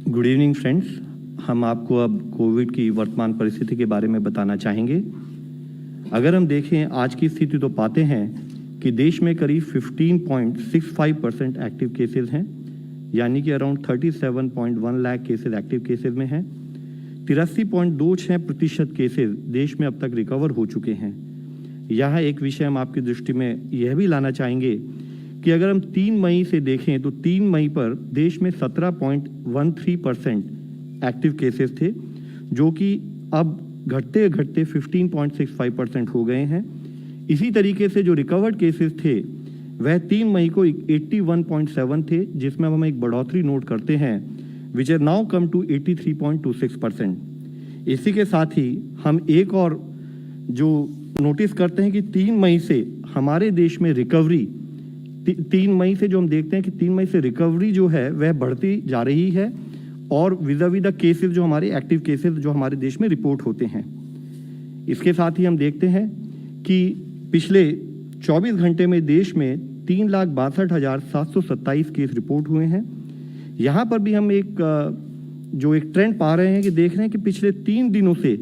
Good evening friends. हम आपको अब कोविड की वर्तमान परिस्थिति के बारे में बताना चाहेंगे। अगर हम देखें आज की स्थिति तो पाते हैं कि देश में करीब 15.65% एक्टिव केसेस हैं, यानी कि around 37.1 lakh cases active cases में हैं। 83.26% केसेस देश में अब तक रिकवर हो चुके हैं। यहाँ एक विषय हम आपकी दृष्टि में यह भी लाना चाहेंगे कि अगर हम 3 मई से देखें तो 3 मई पर देश में 17.13% एक्टिव केसेस थे, जो कि अब घटते घटते 15.65% हो गए हैं। इसी तरीके से जो रिकवर्ड केसेस थे वह 3 मई को 81.7 थे, जिसमें हम एक बढ़ोतरी नोट करते हैं, which are now come to 83.26%। इसी के साथ ही हम एक और जो नोटिस करते हैं कि 3 मई से हमारे देश में रिकवरी 3 मई से जो हम देखते हैं कि 3 मई से रिकवरी जो है वह बढ़ती जा रही है, और विज़ाविज़ द केसेस जो हमारे एक्टिव केसेस जो हमारे देश में रिपोर्ट होते हैं। इसके साथ ही हम देखते हैं कि पिछले 24 घंटे में देश में 3,62,727 केस रिपोर्ट हुए हैं। यहाँ पर भी हम एक ट्रेंड पा रहे हैं कि देख रहे हैं कि पिछले 3 दिनों से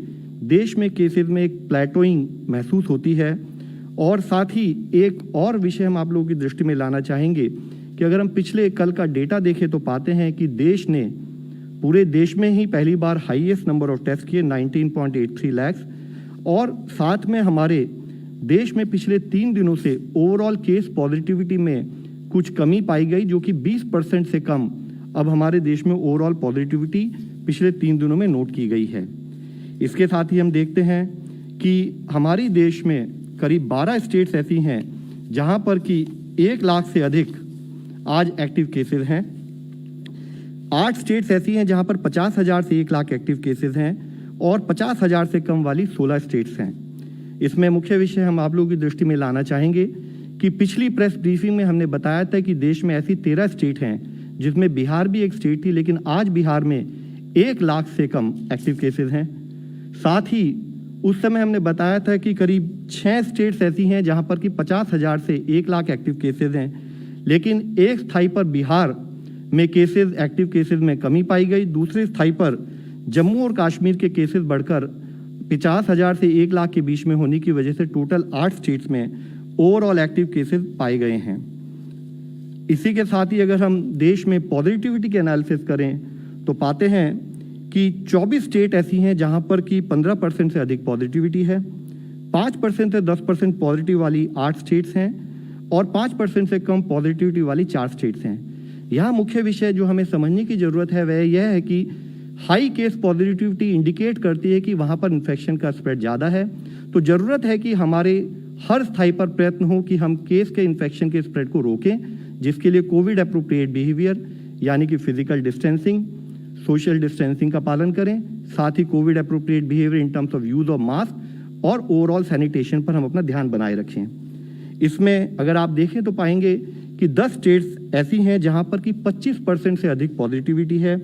देश में केसेस में एक प्लेटोइंग महसूस होती है। और साथ ही एक और विषय हम आप लोगों की दृष्टि में लाना चाहेंगे कि अगर हम पिछले कल का डेटा देखें तो पाते हैं कि देश ने पूरे देश में ही पहली बार हाईएस्ट नंबर ऑफ टेस्ट किए 19.83 लाख, और साथ में हमारे देश में पिछले 3 दिनों से ओवरऑल केस पॉजिटिविटी में कुछ कमी पाई गई, जो कि 20% से कम अब हमारे देश में ओवरऑल पॉजिटिविटी पिछले 3 दिनों में नोट की गई है। इसके साथ ही हम देखते हैं कि हमारी देश में करीब 12 स्टेट्स ऐसी हैं जहां पर कि 1 लाख से अधिक आज एक्टिव केसेस हैं। 8 स्टेट्स ऐसी हैं जहां पर 50,000 से 1 लाख एक्टिव केसेस हैं, और 50,000 से कम वाली 16 स्टेट्स हैं। इसमें मुख्य विषय हम आप लोगों की दृष्टि में लाना चाहेंगे कि पिछली प्रेस ब्रीफिंग में हमने बताया था कि देश में ऐसी 13 स्टेट हैं, जिसमें बिहार भी एक स्टेट थी, लेकिन आज बिहार में 1 लाख से कम एक्टिव केसेस हैं। साथ ही उस समय हमने बताया था कि करीब 6 स्टेट्स ऐसी हैं जहां पर कि 50,000 से 1 लाख एक्टिव केसेस हैं, लेकिन एक स्थाई पर बिहार में केसेस एक्टिव केसेस में कमी पाई गई। दूसरे स्थाई पर जम्मू और कश्मीर के केसेस बढ़कर 50,000 से 1 लाख के बीच में होने की वजह से टोटल 8 स्टेट्स में ओवरऑल एक्टिव केसेस पाए गए हैं। इसी के साथ ही अगर हम देश में पॉजिटिविटी के एनालिसिस करें तो पाते हैं कि 24 स्टेट ऐसी हैं जहां पर कि 15% से अधिक पॉजिटिविटी है। 5% से 10% पॉजिटिव वाली 8 स्टेट्स हैं, और 5% से कम पॉजिटिविटी वाली 4 स्टेट्स हैं। यहाँ मुख्य विषय जो हमें समझने की जरूरत है वह यह है कि हाई केस पॉजिटिविटी इंडिकेट करती है कि वहाँ पर इन्फेक्शन का स्प्रेड ज़्यादा है। तो ज़रूरत है कि हमारे हर स्थाई पर प्रयत्न हो कि हम केस के इन्फेक्शन के स्प्रेड को रोकें, जिसके लिए कोविड अप्रोप्रिएट बिहेवियर यानी कि फिजिकल डिस्टेंसिंग, सोशल डिस्टेंसिंग का पालन करें, साथ ही COVID appropriate behaviour in terms of use of mask और ओवरऑल सैनिटेशन पर हम अपना ध्यान बनाए रखें। इसमें अगर आप देखें तो पाएंगे कि 10 स्टेट्स ऐसी हैं जहां पर कि 25% से अधिक पॉजिटिविटी है,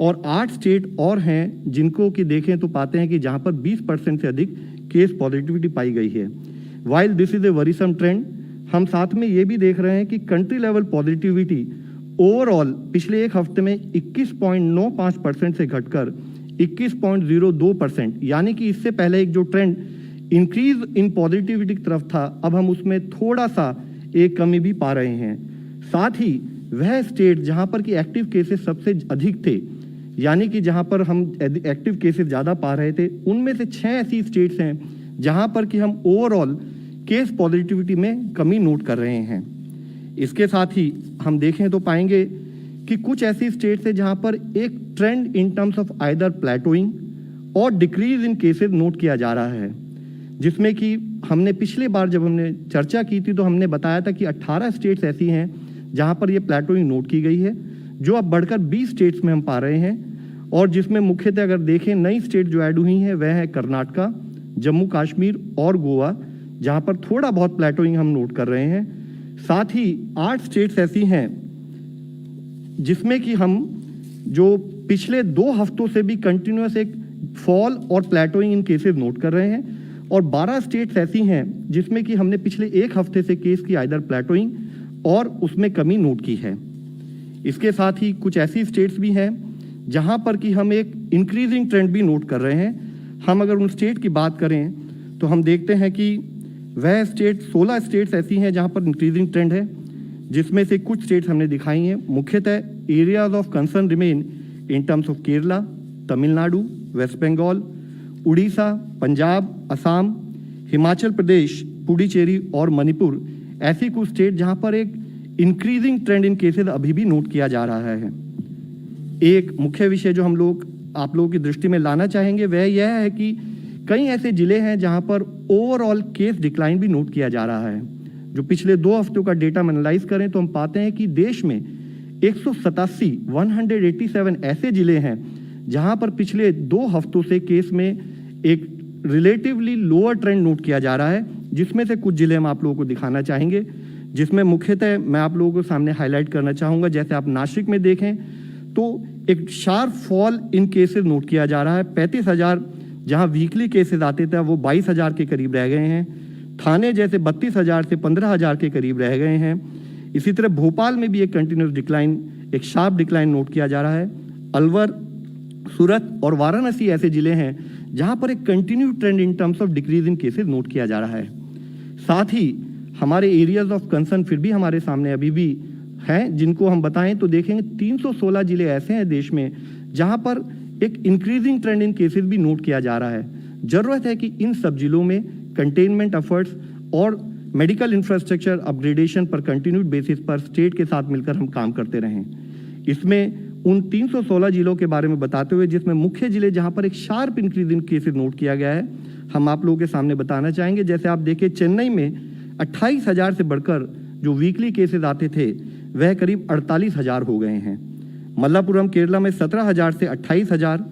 और 8 स्टेट और हैं जिनको कि देखें तो पाते हैं कि जहां पर 20% से अधिक केस पॉजिटिविटी पाई गई है। While this is a worrisome trend, हम साथ में ये भी देख रहे हैं कि कंट्री लेवल पॉजिटिविटी ओवरऑल पिछले एक हफ्ते में 21.95% से घटकर 21.02%, यानी कि इससे पहले एक जो ट्रेंड इंक्रीज इन पॉजिटिविटी की तरफ था, अब हम उसमें थोड़ा सा एक कमी भी पा रहे हैं। साथ ही वह स्टेट जहां पर कि एक्टिव केसेस सबसे अधिक थे, यानी कि जहां पर हम एक्टिव केसेस ज़्यादा पा रहे थे, उनमें से 6 ऐसी स्टेट्स हैं जहां पर कि हम ओवरऑल केस पॉजिटिविटी में कमी नोट कर रहे हैं। इसके साथ ही हम देखें तो पाएंगे कि कुछ ऐसी स्टेट्स हैं जहां पर एक trend in terms of either plateauing और डिक्रीज इन केसेस नोट किया जा रहा है, जिसमें कि हमने पिछली बार जब हमने चर्चा की थी तो हमने बताया था कि 18 स्टेट्स ऐसी हैं जहां पर ये प्लेटोइंग नोट की गई है, जो अब बढ़कर 20 स्टेट्स में हम पा रहे हैं। और जिसमें मुख्यतः अगर देखें नई स्टेट जो ऐड हुई हैं वह है कर्नाटका, जम्मू कश्मीर और गोवा, जहां पर थोड़ा बहुत प्लेटोइंग हम नोट कर रहे हैं। साथ ही 8 स्टेट्स ऐसी हैं जिसमें कि हम जो पिछले 2 हफ्तों से भी कंटिन्यूअस एक फॉल और प्लेटोइंग इन केसेस नोट कर रहे हैं, और 12 स्टेट्स ऐसी हैं जिसमें कि हमने पिछले 1 हफ्ते से केस की आइदर प्लेटोइंग और उसमें कमी नोट की है। इसके साथ ही कुछ ऐसी स्टेट्स भी हैं जहां पर कि हम एक इंक्रीजिंग ट्रेंड भी नोट कर रहे हैं। हम अगर उन स्टेट की बात करें तो हम देखते हैं कि वह स्टेट 16 स्टेट्स ऐसी हैं जहां पर इंक्रीजिंग ट्रेंड है, जिसमें से कुछ स्टेट्स हमने दिखाई हैं। मुख्यतः areas of concern remain in terms of Kerala, Tamil Nadu, waste Bengal, Orissa, Punjab, Assam, Himachal Pradesh, Puducherry और मणिपुर ऐसी कुछ स्टेट जहां पर एक इंक्रीजिंग ट्रेंड इन केसेस अभी भी नोट किया जा रहा है। एक मुख्य विषय जो हम लोग आप लोगों की दृष्टि में लाना चाहेंगे वह यह है कि कई ऐसे जिले हैं जहां पर ओवरऑल केस डिक्लाइन भी नोट किया जा रहा है। जो पिछले 2 हफ्तों का डेटा हम एनालाइज करें तो हम पाते हैं कि देश में 187 ऐसे जिले हैं जहां पर पिछले 2 हफ्तों से केस में एक रिलेटिवली लोअर ट्रेंड नोट किया जा रहा है, जिसमें से कुछ जिले हम आप लोगों को दिखाना चाहेंगे, जिसमें मुख्यतः मैं आप लोगों को सामने हाईलाइट करना चाहूँगा। जैसे आप नासिक में देखें तो एक sharp fall in cases note किया जा रहा है। 35,000 जहां वीकली केसेस आते थे वो 22,000 के करीब रह गए हैं। थाने जैसे 32,000 से 15,000 के करीब रह गए हैं। इसी तरह भोपाल में भी एक कंटिन्यूस डिक्लाइन, एक शार्प डिक्लाइन नोट किया जा रहा है। अलवर, सूरत और वाराणसी ऐसे जिले हैं जहां पर एक continue trend in terms of decrease in cases note किया जा रहा है। साथ ही हमारे एरियाज ऑफ कंसर्न फिर भी हमारे सामने अभी भी हैं, जिनको हम बताएं तो देखेंगे 316 जिले ऐसे हैं देश में जहां पर एक इंक्रीजिंग ट्रेंड इन केसेस भी नोट किया जा रहा है। जरूरत है कि इन सब जिलों में कंटेनमेंट एफर्ट्स और मेडिकल इंफ्रास्ट्रक्चर अपग्रेडेशन पर कंटिन्यूड बेसिस पर स्टेट के साथ मिलकर हम काम करते रहें। इसमें उन 316 जिलों के बारे में बताते हुए जिसमें मुख्य जिले जहां पर एक sharp increase in cases note किया गया है, हम आप लोगों के सामने बताना चाहेंगे। जैसे आप देखिए चेन्नई में 28,000 से बढ़कर जो वीकली केसेस आते थे वह करीब 48,000 हो गए हैं। मल्लापुरम केरला में 17,000 से 28,000।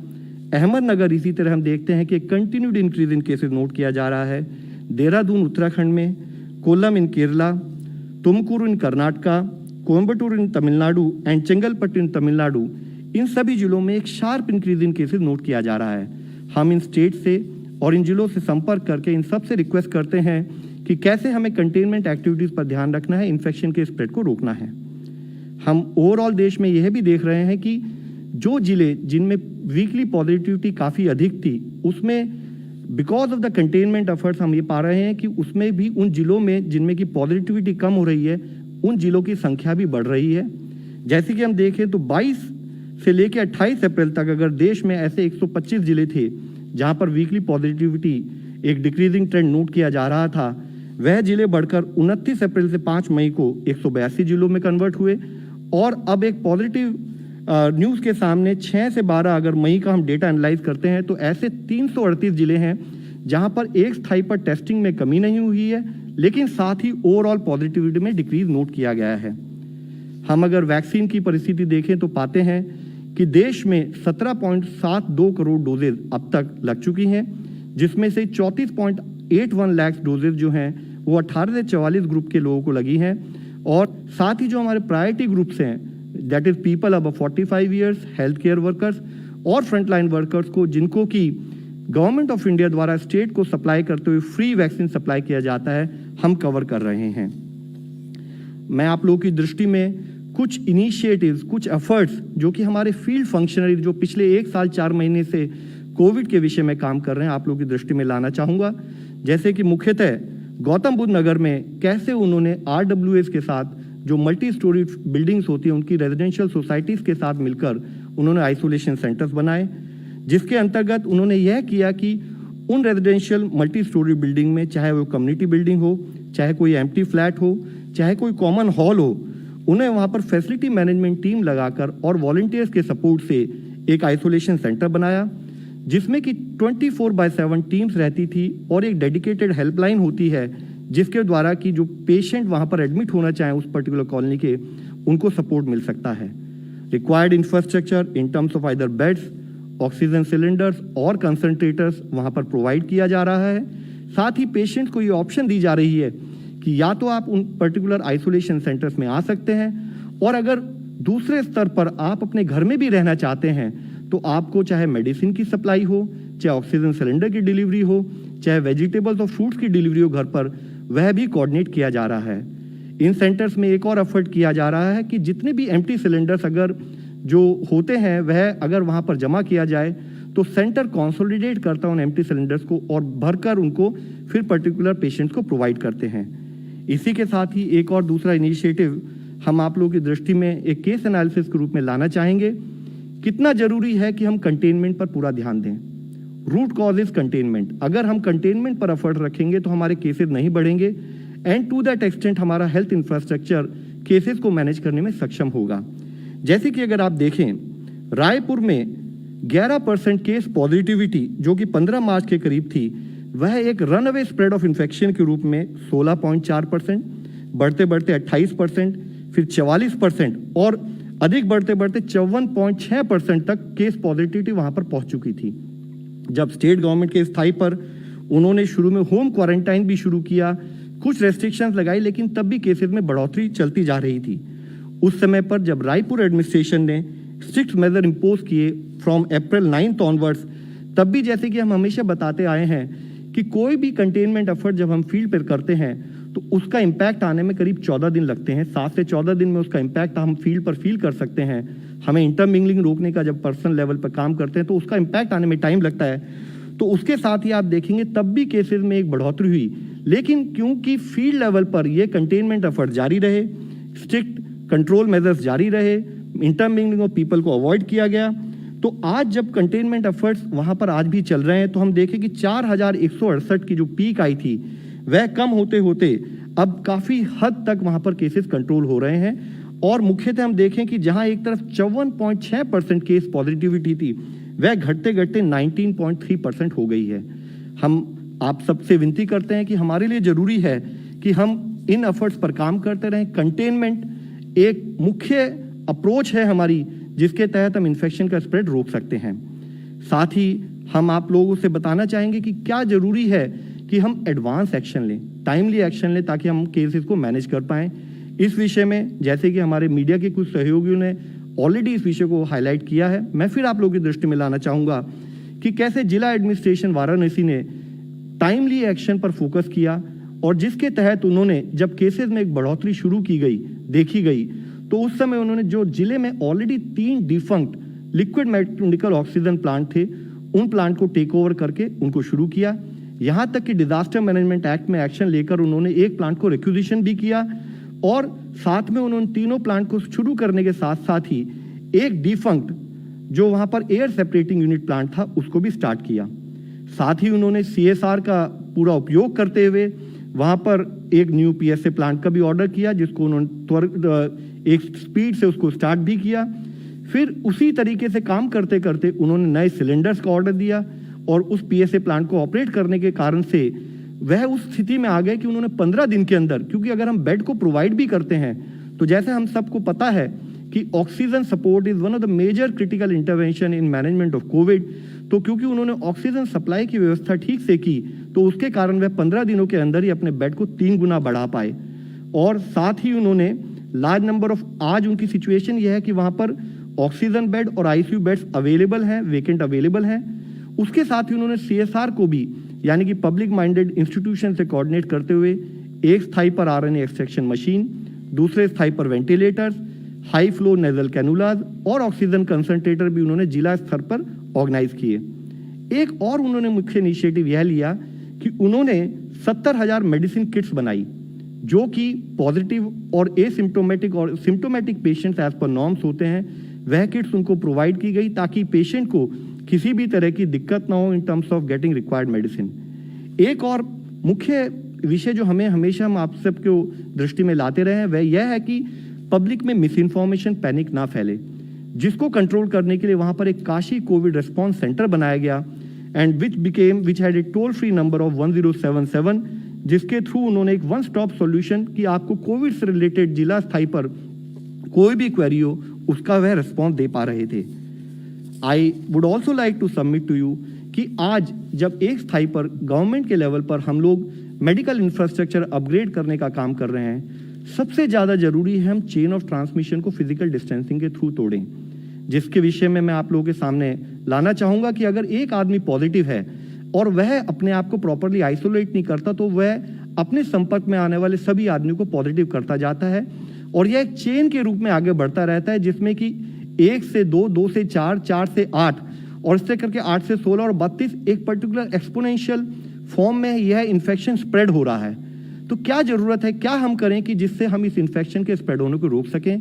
अहमदनगर इसी तरह हम देखते हैं कि continued increase in cases note किया जा रहा है। देहरादून उत्तराखंड में, कोल्लम इन केरला, तुमकुरू इन कर्नाटका, कोयम्बटूर इन तमिलनाडु एंड चेंगलपट्टू इन तमिलनाडु, इन सभी जिलों में एक sharp increase in cases note किया जा रहा है। हम इन स्टेट से और इन जिलों से संपर्क करके इन सब से रिक्वेस्ट करते हैं कि कैसे हमें कंटेनमेंट एक्टिविटीज पर ध्यान रखना है, इन्फेक्शन के स्प्रेड को रोकना है। हम ओवरऑल देश में यह भी देख रहे हैं कि जो जिले जिनमें वीकली पॉजिटिविटी काफ़ी अधिक थी उसमें because of the containment efforts हम ये पा रहे हैं कि उसमें भी उन जिलों में जिनमें की पॉजिटिविटी कम हो रही है उन जिलों की संख्या भी बढ़ रही है। जैसे कि हम देखें तो 22 से लेकर 28 अप्रैल तक अगर देश में ऐसे 125 जिले थे जहां पर वीकली पॉजिटिविटी एक डिक्रीजिंग ट्रेंड नोट किया जा रहा था, वह जिले बढ़कर 29 अप्रैल से 5 मई को 182 जिलों में कन्वर्ट हुए। और अब एक पॉजिटिव न्यूज़ के सामने 6 से 12 अगर मई का हम डेटा एनालाइज करते हैं तो ऐसे 338 जिले हैं जहां पर एक स्थाई पर टेस्टिंग में कमी नहीं हुई है, लेकिन साथ ही ओवरऑल पॉजिटिविटी में डिक्रीज नोट किया गया है। हम अगर वैक्सीन की परिस्थिति देखें तो पाते हैं कि देश में 17.72 करोड़ डोजेज अब तक लग चुकी हैं, जिसमें से 34.81 लाख डोजेज जो हैं वो 18 से 44 ग्रुप के लोगों को लगी हैं। और साथ ही जो हमारे प्रायोरिटी ग्रुप्स हैं, दैट इज पीपल अब 45 ईयर्स, हेल्थ केयर वर्कर्स और फ्रंटलाइन वर्कर्स को, जिनको कि गवर्नमेंट ऑफ इंडिया द्वारा स्टेट को सप्लाई करते हुए फ्री वैक्सीन सप्लाई किया जाता है, हम कवर कर रहे हैं। मैं आप लोगों की दृष्टि में कुछ इनिशिएटिव्स, कुछ एफर्ट्स जो कि हमारे फील्ड फंक्शनरी जो पिछले 1 साल 4 महीने से कोविड के विषय में काम कर रहे हैं, आप लोगों की दृष्टि में लाना चाहूँगा। जैसे कि मुख्यतः गौतम बुद्ध नगर में कैसे उन्होंने RWAs के साथ जो मल्टी स्टोरी बिल्डिंग्स होती हैं उनकी रेजिडेंशियल सोसाइटीज़ के साथ मिलकर उन्होंने आइसोलेशन सेंटर्स बनाए, जिसके अंतर्गत उन्होंने यह किया कि उन रेजिडेंशियल मल्टी स्टोरी बिल्डिंग में, चाहे वो कम्युनिटी बिल्डिंग हो, चाहे कोई एम्प्टी फ्लैट हो, चाहे कोई कॉमन हॉल हो, उन्हें वहाँ पर फैसिलिटी मैनेजमेंट टीम लगाकर और वॉलंटियर्स के सपोर्ट से एक आइसोलेशन सेंटर बनाया, जिसमें कि 24/7 टीम्स रहती थी और एक डेडिकेटेड हेल्पलाइन होती है जिसके द्वारा कि जो पेशेंट वहाँ पर एडमिट होना चाहें उस पर्टिकुलर कॉलोनी के, उनको सपोर्ट मिल सकता है। Required infrastructure in terms of either beds, oxygen cylinders और कंसंट्रेटर्स वहाँ पर प्रोवाइड किया जा रहा है। साथ ही पेशेंट को ये ऑप्शन दी जा रही है कि या तो आप उन पर्टिकुलर आइसोलेशन सेंटर्स में आ सकते हैं, और अगर दूसरे स्तर पर आप अपने घर में भी रहना चाहते हैं तो आपको चाहे मेडिसिन की सप्लाई हो, चाहे ऑक्सीजन सिलेंडर की डिलीवरी हो, चाहे वेजिटेबल्स और फ्रूट्स की डिलीवरी हो घर पर, वह भी कोऑर्डिनेट किया जा रहा है। इन सेंटर्स में एक और एफर्ट किया जा रहा है कि जितने भी एम्प्टी सिलेंडर्स अगर जो होते हैं वह अगर वहाँ पर जमा किया जाए तो सेंटर कंसोलिडेट करता है उन एम्प्टी सिलेंडर्स को और भरकर उनको फिर पर्टिकुलर पेशेंट्स को प्रोवाइड करते हैं। इसी के साथ ही एक और दूसरा इनिशिएटिव हम आप लोगों की दृष्टि में एक केस एनालिसिस के रूप में लाना चाहेंगे। कितना जरूरी है कि हम कंटेनमेंट पर पूरा ध्यान दें। Root cause is containment. अगर हम कंटेनमेंट पर एफर्ट रखेंगे तो हमारे केसेस नहीं बढ़ेंगे एंड टू दैट एक्सटेंट हमारा हेल्थ इंफ्रास्ट्रक्चर केसेस को मैनेज करने में सक्षम होगा। जैसे कि अगर आप देखें, रायपुर में 11% केस पॉजिटिविटी जो कि 15 मार्च के करीब थी, वह एक रनअवे स्प्रेड ऑफ इन्फेक्शन के रूप में 16.4%, बढ़ते बढ़ते 28%, फिर 44% और अधिक बढ़ते बढ़ते 54.6% तक केस पॉजिटिविटी वहां पर पहुंच चुकी थी। जब स्टेट गवर्नमेंट के स्थाई पर उन्होंने शुरू में होम क्वारंटाइन भी शुरू किया, कुछ रेस्ट्रिक्शंस लगाई, लेकिन तब भी केसेस में बढ़ोतरी चलती जा रही थी। उस समय पर जब रायपुर एडमिनिस्ट्रेशन ने स्ट्रिक्ट मेजर इंपोज किए फ्रॉम अप्रैल 9 ऑनवर्ड्स, तब भी जैसे कि हम हमेशा बताते आए हैं कि कोई भी कंटेनमेंट एफर्ट जब हम फील्ड पर करते हैं तो उसका इम्पैक्ट आने में करीब 14 दिन लगते हैं। 7 से 14 दिन में उसका इम्पैक्ट हम फील्ड पर फील कर सकते हैं। हमें इंटरमिंगलिंग रोकने का जब पर्सनल लेवल पर काम करते हैं तो उसका इम्पैक्ट आने में टाइम लगता है। तो उसके साथ ही आप देखेंगे तब भी केसेस में एक बढ़ोतरी हुई, लेकिन क्योंकि फील्ड लेवल पर ये कंटेनमेंट एफर्ट जारी रहे, स्ट्रिक्ट कंट्रोल मेजर्स जारी रहे, इंटरमिंगलिंग ऑफ पीपल को अवॉइड किया गया, तो आज जब कंटेनमेंट एफर्ट्स वहां पर आज भी चल रहे हैं तो हम देखें कि 4168 की जो पीक आई थी वह कम होते होते अब काफी हद तक वहां पर केसेस कंट्रोल हो रहे हैं। और मुख्यतः हम देखें कि जहां एक तरफ 54.6% केस पॉजिटिविटी थी, वह घटते घटते 19.3% हो गई है। हम आप सबसे विनती करते हैं कि हमारे लिए जरूरी है कि हम इन एफर्ट्स पर काम करते रहें। कंटेनमेंट एक मुख्य अप्रोच है हमारी, जिसके तहत हम इन्फेक्शन का स्प्रेड रोक सकते हैं। साथ ही हम आप लोगों से बताना चाहेंगे कि क्या जरूरी है कि हम एडवांस एक्शन लें, टाइमली एक्शन लें, ताकि हम केसेस को मैनेज कर पाएं। इस विषय में जैसे कि हमारे मीडिया के कुछ सहयोगियों ने ऑलरेडी इस विषय को हाईलाइट किया है, मैं फिर आप लोगों की दृष्टि में लाना चाहूँगा कि कैसे जिला एडमिनिस्ट्रेशन वाराणसी ने टाइमली एक्शन पर फोकस किया और जिसके तहत उन्होंने जब केसेस में एक बढ़ोतरी शुरू की गई, देखी गई, तो उस समय उन्होंने जो जिले में already 3 defunct liquid medical oxygen plant थे, उन प्लांट को टेक ओवर करके उनको शुरू किया। यहां तक कि डिजास्टर मैनेजमेंट एक्ट में एक्शन लेकर उन्होंने एक प्लांट को रिक्विजिशन भी किया और साथ में उन्होंने तीनों प्लांट को शुरू करने के साथ साथ ही एक डिफंक्ट जो वहां पर एयर सेपरेटिंग यूनिट प्लांट था उसको भी स्टार्ट किया। साथ ही उन्होंने CSR का पूरा उपयोग करते हुए वहां पर एक न्यू PSA प्लांट का भी ऑर्डर किया, जिसको उन्होंने त्वरित एक स्पीड से उसको स्टार्ट भी किया। फिर उसी तरीके से काम करते करते उन्होंने नए सिलेंडर्स का ऑर्डर दिया और उस PSA प्लांट को ऑपरेट करने के कारण से वह उस स्थिति में आ गए कि उन्होंने 15 दिन के अंदर, क्योंकि अगर हम बेड को प्रोवाइड भी करते हैं तो जैसे हम सबको पता है कि oxygen support is one of the major critical intervention in management of Covid, तो क्योंकि उन्होंने ऑक्सीजन सप्लाई की व्यवस्था ठीक से की तो उसके कारण वह 15 दिनों के अंदर ही अपने बेड को 3 गुना बढ़ा पाए। और साथ ही उन्होंने लार्ज नंबर ऑफ, आज उनकी सिचुएशन यह है कि वहां पर ऑक्सीजन बेड और ICU बेड्स अवेलेबल हैं, वेकेंट अवेलेबल हैं। उसके साथ ही उन्होंने CSR को भी, यानी कि पब्लिक माइंडेड इंस्टीट्यूशन से कोऑर्डिनेट करते हुए एक स्थाई पर RNA एक्सट्रैक्शन मशीन, दूसरे स्थाई पर ventilators, high flow nasal cannulas और ऑक्सीजन कंसंट्रेटर भी उन्होंने जिला स्तर पर ऑर्गेनाइज किए। एक और उन्होंने मुख्य इनिशिएटिव यह लिया कि उन्होंने 70,000 मेडिसिन किट्स बनाई, जो कि पॉजिटिव और एसिम्टोमेटिक और symptomatic patients as per norms होते हैं, वह किट्स उनको प्रोवाइड की गई ताकि पेशेंट को किसी भी तरह की दिक्कत ना हो इन terms of getting required medicine. एक और मुख्य विषय जो हमें हमेशा हम आप सबको दृष्टि में लाते रहे हैं वह यह है कि पब्लिक में मिस इन्फॉर्मेशन, पैनिक ना फैले, जिसको कंट्रोल करने के लिए वहां पर एक काशी कोविड रिस्पॉन्स सेंटर बनाया गया and which had a toll free number of 1077, जिसके थ्रू उन्होंने एक वन स्टॉप सॉल्यूशन कि आपको कोविड से रिलेटेड जिला स्थाई पर कोई भी क्वेरी हो उसका वह रिस्पॉन्स दे पा रहे थे। I would also like to submit to you कि आज जब एक स्थाई पर गवर्नमेंट के लेवल पर हम लोग मेडिकल इंफ्रास्ट्रक्चर अपग्रेड करने का काम कर रहे हैं, सबसे ज्यादा जरूरी है हम चेन ऑफ ट्रांसमिशन को फिजिकल डिस्टेंसिंग के थ्रू तोड़ें, जिसके विषय में मैं आप लोगों के सामने लाना चाहूंगा कि अगर एक आदमी पॉजिटिव है और वह अपने आप को प्रॉपरली आइसोलेट नहीं करता तो वह अपने संपर्क में आने वाले सभी आदमियों को पॉजिटिव करता जाता है और यह एक चेन के रूप में आगे बढ़ता रहता है, जिसमें कि 1 से 2, 2 से 4, 4 से 8 और इस तरह करके 8 से 16 और 32 एक पर्टिकुलर एक्सपोनेंशियल फॉर्म में यह इन्फेक्शन स्प्रेड हो रहा है। तो क्या ज़रूरत है, क्या हम करें कि जिससे हम इस इन्फेक्शन के स्प्रेड होने को रोक सकें?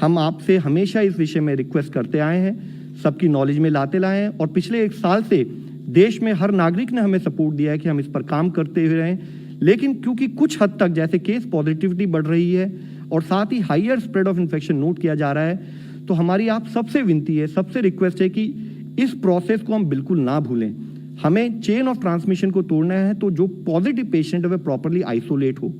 हम आपसे हमेशा इस विषय में रिक्वेस्ट करते आए हैं, सबकी नॉलेज में लाते लाए हैं और पिछले 1 साल से देश में हर नागरिक ने हमें सपोर्ट दिया है कि हम इस पर काम करते हुए रहें। लेकिन क्योंकि कुछ हद तक जैसे केस पॉजिटिविटी बढ़ रही है और साथ ही higher spread of infection note किया जा रहा है, तो हमारी आप सबसे विनती है, सबसे रिक्वेस्ट है कि इस प्रोसेस को हम बिल्कुल ना भूलें। हमें चेन ऑफ ट्रांसमिशन को तोड़ना है, तो जो पॉजिटिव पेशेंट है वह प्रॉपरली आइसोलेट हो,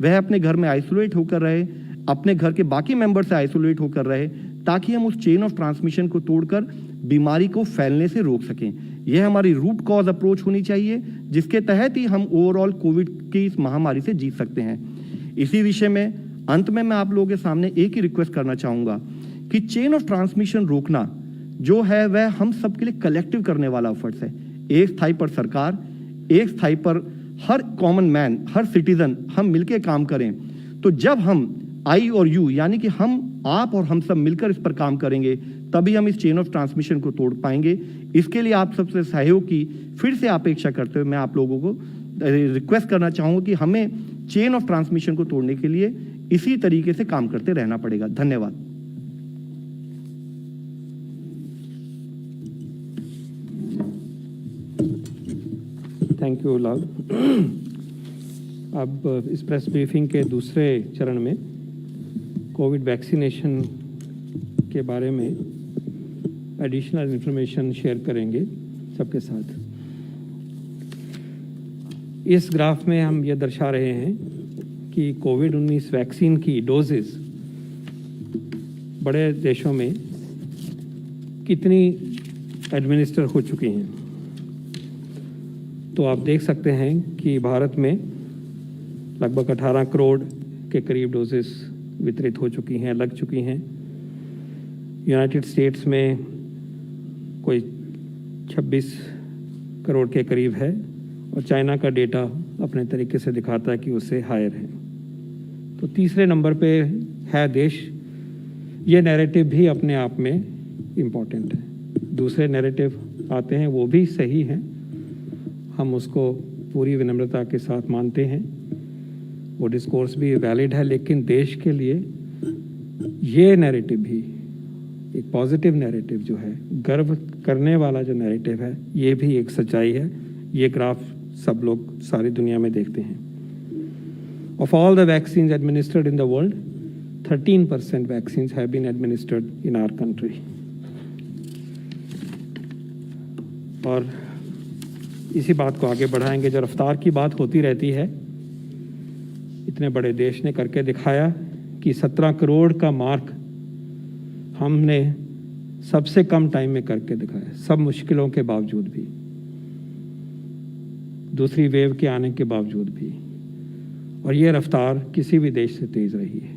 वह अपने घर में आइसोलेट होकर रहे, अपने घर के बाकी मेंबर से आइसोलेट होकर रहे, ताकि हम उस चेन ऑफ ट्रांसमिशन को तोड़कर बीमारी को फैलने से रोक सकें। यह हमारी रूट कॉज अप्रोच होनी चाहिए, जिसके तहत ही हम ओवरऑल कोविड की इस महामारी से जीत सकते हैं। इसी विषय में अंत में मैं आप लोगों के सामने एक ही रिक्वेस्ट करना चाहूँगा कि चेन ऑफ ट्रांसमिशन रोकना जो है वह हम सबके लिए कलेक्टिव करने वाला एफर्ट्स है। एक स्थाई पर सरकार, एक स्थाई पर हर कॉमन मैन, हर सिटीजन हम मिलकर काम करें। तो जब हम आई और यू यानी कि हम, आप और हम सब मिलकर इस पर काम करेंगे, तभी हम इस चेन ऑफ ट्रांसमिशन को तोड़ पाएंगे। इसके लिए आप सबसे सहयोग की फिर से अपेक्षा करते हुए मैं आप लोगों को रिक्वेस्ट करना चाहूँगा कि हमें चेन ऑफ ट्रांसमिशन को तोड़ने के लिए इसी तरीके से काम करते रहना पड़ेगा। धन्यवाद। थैंक यू लाल। अब इस प्रेस ब्रीफिंग के दूसरे चरण में कोविड वैक्सीनेशन के बारे में एडिशनल इंफॉर्मेशन शेयर करेंगे सबके साथ। इस ग्राफ में हम ये दर्शा रहे हैं कि कोविड-19 वैक्सीन की डोजेस बड़े देशों में कितनी एडमिनिस्टर हो चुकी हैं। तो आप देख सकते हैं कि भारत में लगभग 18 करोड़ के करीब डोजेस वितरित हो चुकी हैं, लग चुकी हैं। यूनाइटेड स्टेट्स में कोई 26 करोड़ के करीब है और चाइना का डेटा अपने तरीके से दिखाता है कि उससे हायर है। तो तीसरे नंबर पे है देश। ये नैरेटिव भी अपने आप में इम्पॉर्टेंट है। दूसरे नैरेटिव आते हैं, वो भी सही हैं, हम उसको पूरी विनम्रता के साथ मानते हैं, वो डिस्कोर्स भी वैलिड है। लेकिन देश के लिए ये नैरेटिव भी एक पॉजिटिव नैरेटिव जो है, गर्व करने वाला जो नैरेटिव है, ये भी एक सच्चाई है। ये ग्राफ सब लोग सारी दुनिया में देखते हैं। Of all the vaccines administered in the world, 13% vaccines have been administered in our country. और इसी बात को आगे बढ़ाएंगे। जो रफ्तार की बात होती रहती है, इतने बड़े देश ने करके दिखाया कि 17 करोड़ का मार्क हमने सबसे कम टाइम में करके दिखाया, सब मुश्किलों के बावजूद भी, दूसरी वेव के आने के बावजूद भी। और ये रफ्तार किसी भी देश से तेज रही है।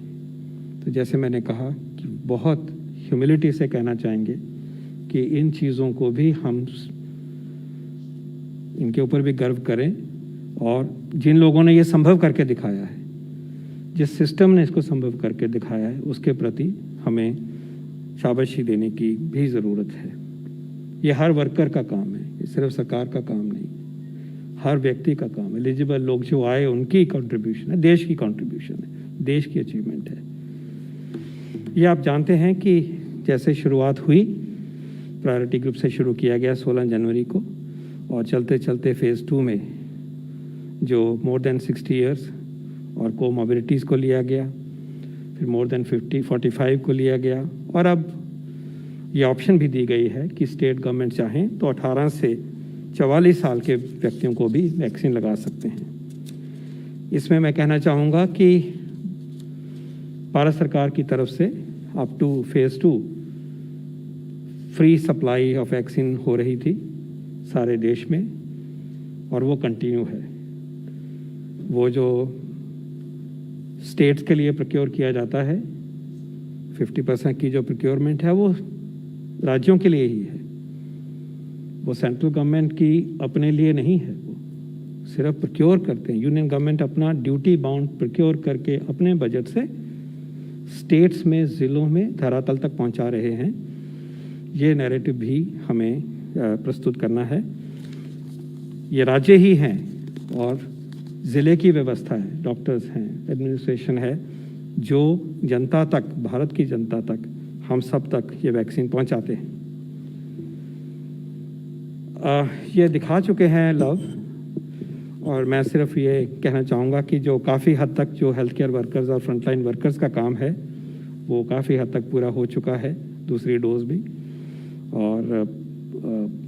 तो जैसे मैंने कहा कि बहुत ह्यूमिलिटी से कहना चाहेंगे कि इन चीज़ों को भी हम, इनके ऊपर भी गर्व करें। और जिन लोगों ने ये संभव करके दिखाया है, जिस सिस्टम ने इसको संभव करके दिखाया है, उसके प्रति हमें शाबाशी देने की भी ज़रूरत है। ये हर वर्कर का काम है, ये सिर्फ सरकार का काम नहीं, हर व्यक्ति का काम है। एलिजिबल लोग जो आए उनकी कंट्रीब्यूशन है, देश की कंट्रीब्यूशन है, देश की अचीवमेंट है। ये आप जानते हैं कि जैसे शुरुआत हुई, प्रायोरिटी ग्रुप से शुरू किया गया 16 जनवरी को, और चलते चलते फेज़ 2 में जो मोर देन 60 ईयर्स और कोमॉर्बिडिटीज़ को लिया गया, फिर मोर देन 45 को लिया गया, और अब ये ऑप्शन भी दी गई है कि स्टेट गवर्नमेंट चाहें तो 18 से 44 साल के व्यक्तियों को भी वैक्सीन लगा सकते हैं। इसमें मैं कहना चाहूँगा कि भारत सरकार की तरफ से up two phase 2 free supply of vaccine हो रही थी सारे देश में, और वो कंटिन्यू है। वो जो स्टेट्स के लिए प्रोक्योर किया जाता है, 50% की जो प्रोक्योरमेंट है वो राज्यों के लिए ही है, वो सेंट्रल गवर्नमेंट की अपने लिए नहीं है। वो सिर्फ प्रोक्योर करते हैं। यूनियन गवर्नमेंट अपना ड्यूटी बाउंड प्रोक्योर करके अपने बजट से स्टेट्स में, ज़िलों में धरातल तक पहुंचा रहे हैं। ये नैरेटिव भी हमें प्रस्तुत करना है। ये राज्य ही हैं और ज़िले की व्यवस्था है, डॉक्टर्स हैं, एडमिनिस्ट्रेशन है, जो जनता तक, भारत की जनता तक, हम सब तक ये वैक्सीन पहुंचाते हैं। ये दिखा चुके हैं लव, और मैं सिर्फ ये कहना चाहूँगा कि जो काफ़ी हद तक जो हेल्थ केयर वर्कर्स और फ्रंटलाइन वर्कर्स का काम है वो काफ़ी हद तक पूरा हो चुका है, दूसरी डोज भी, और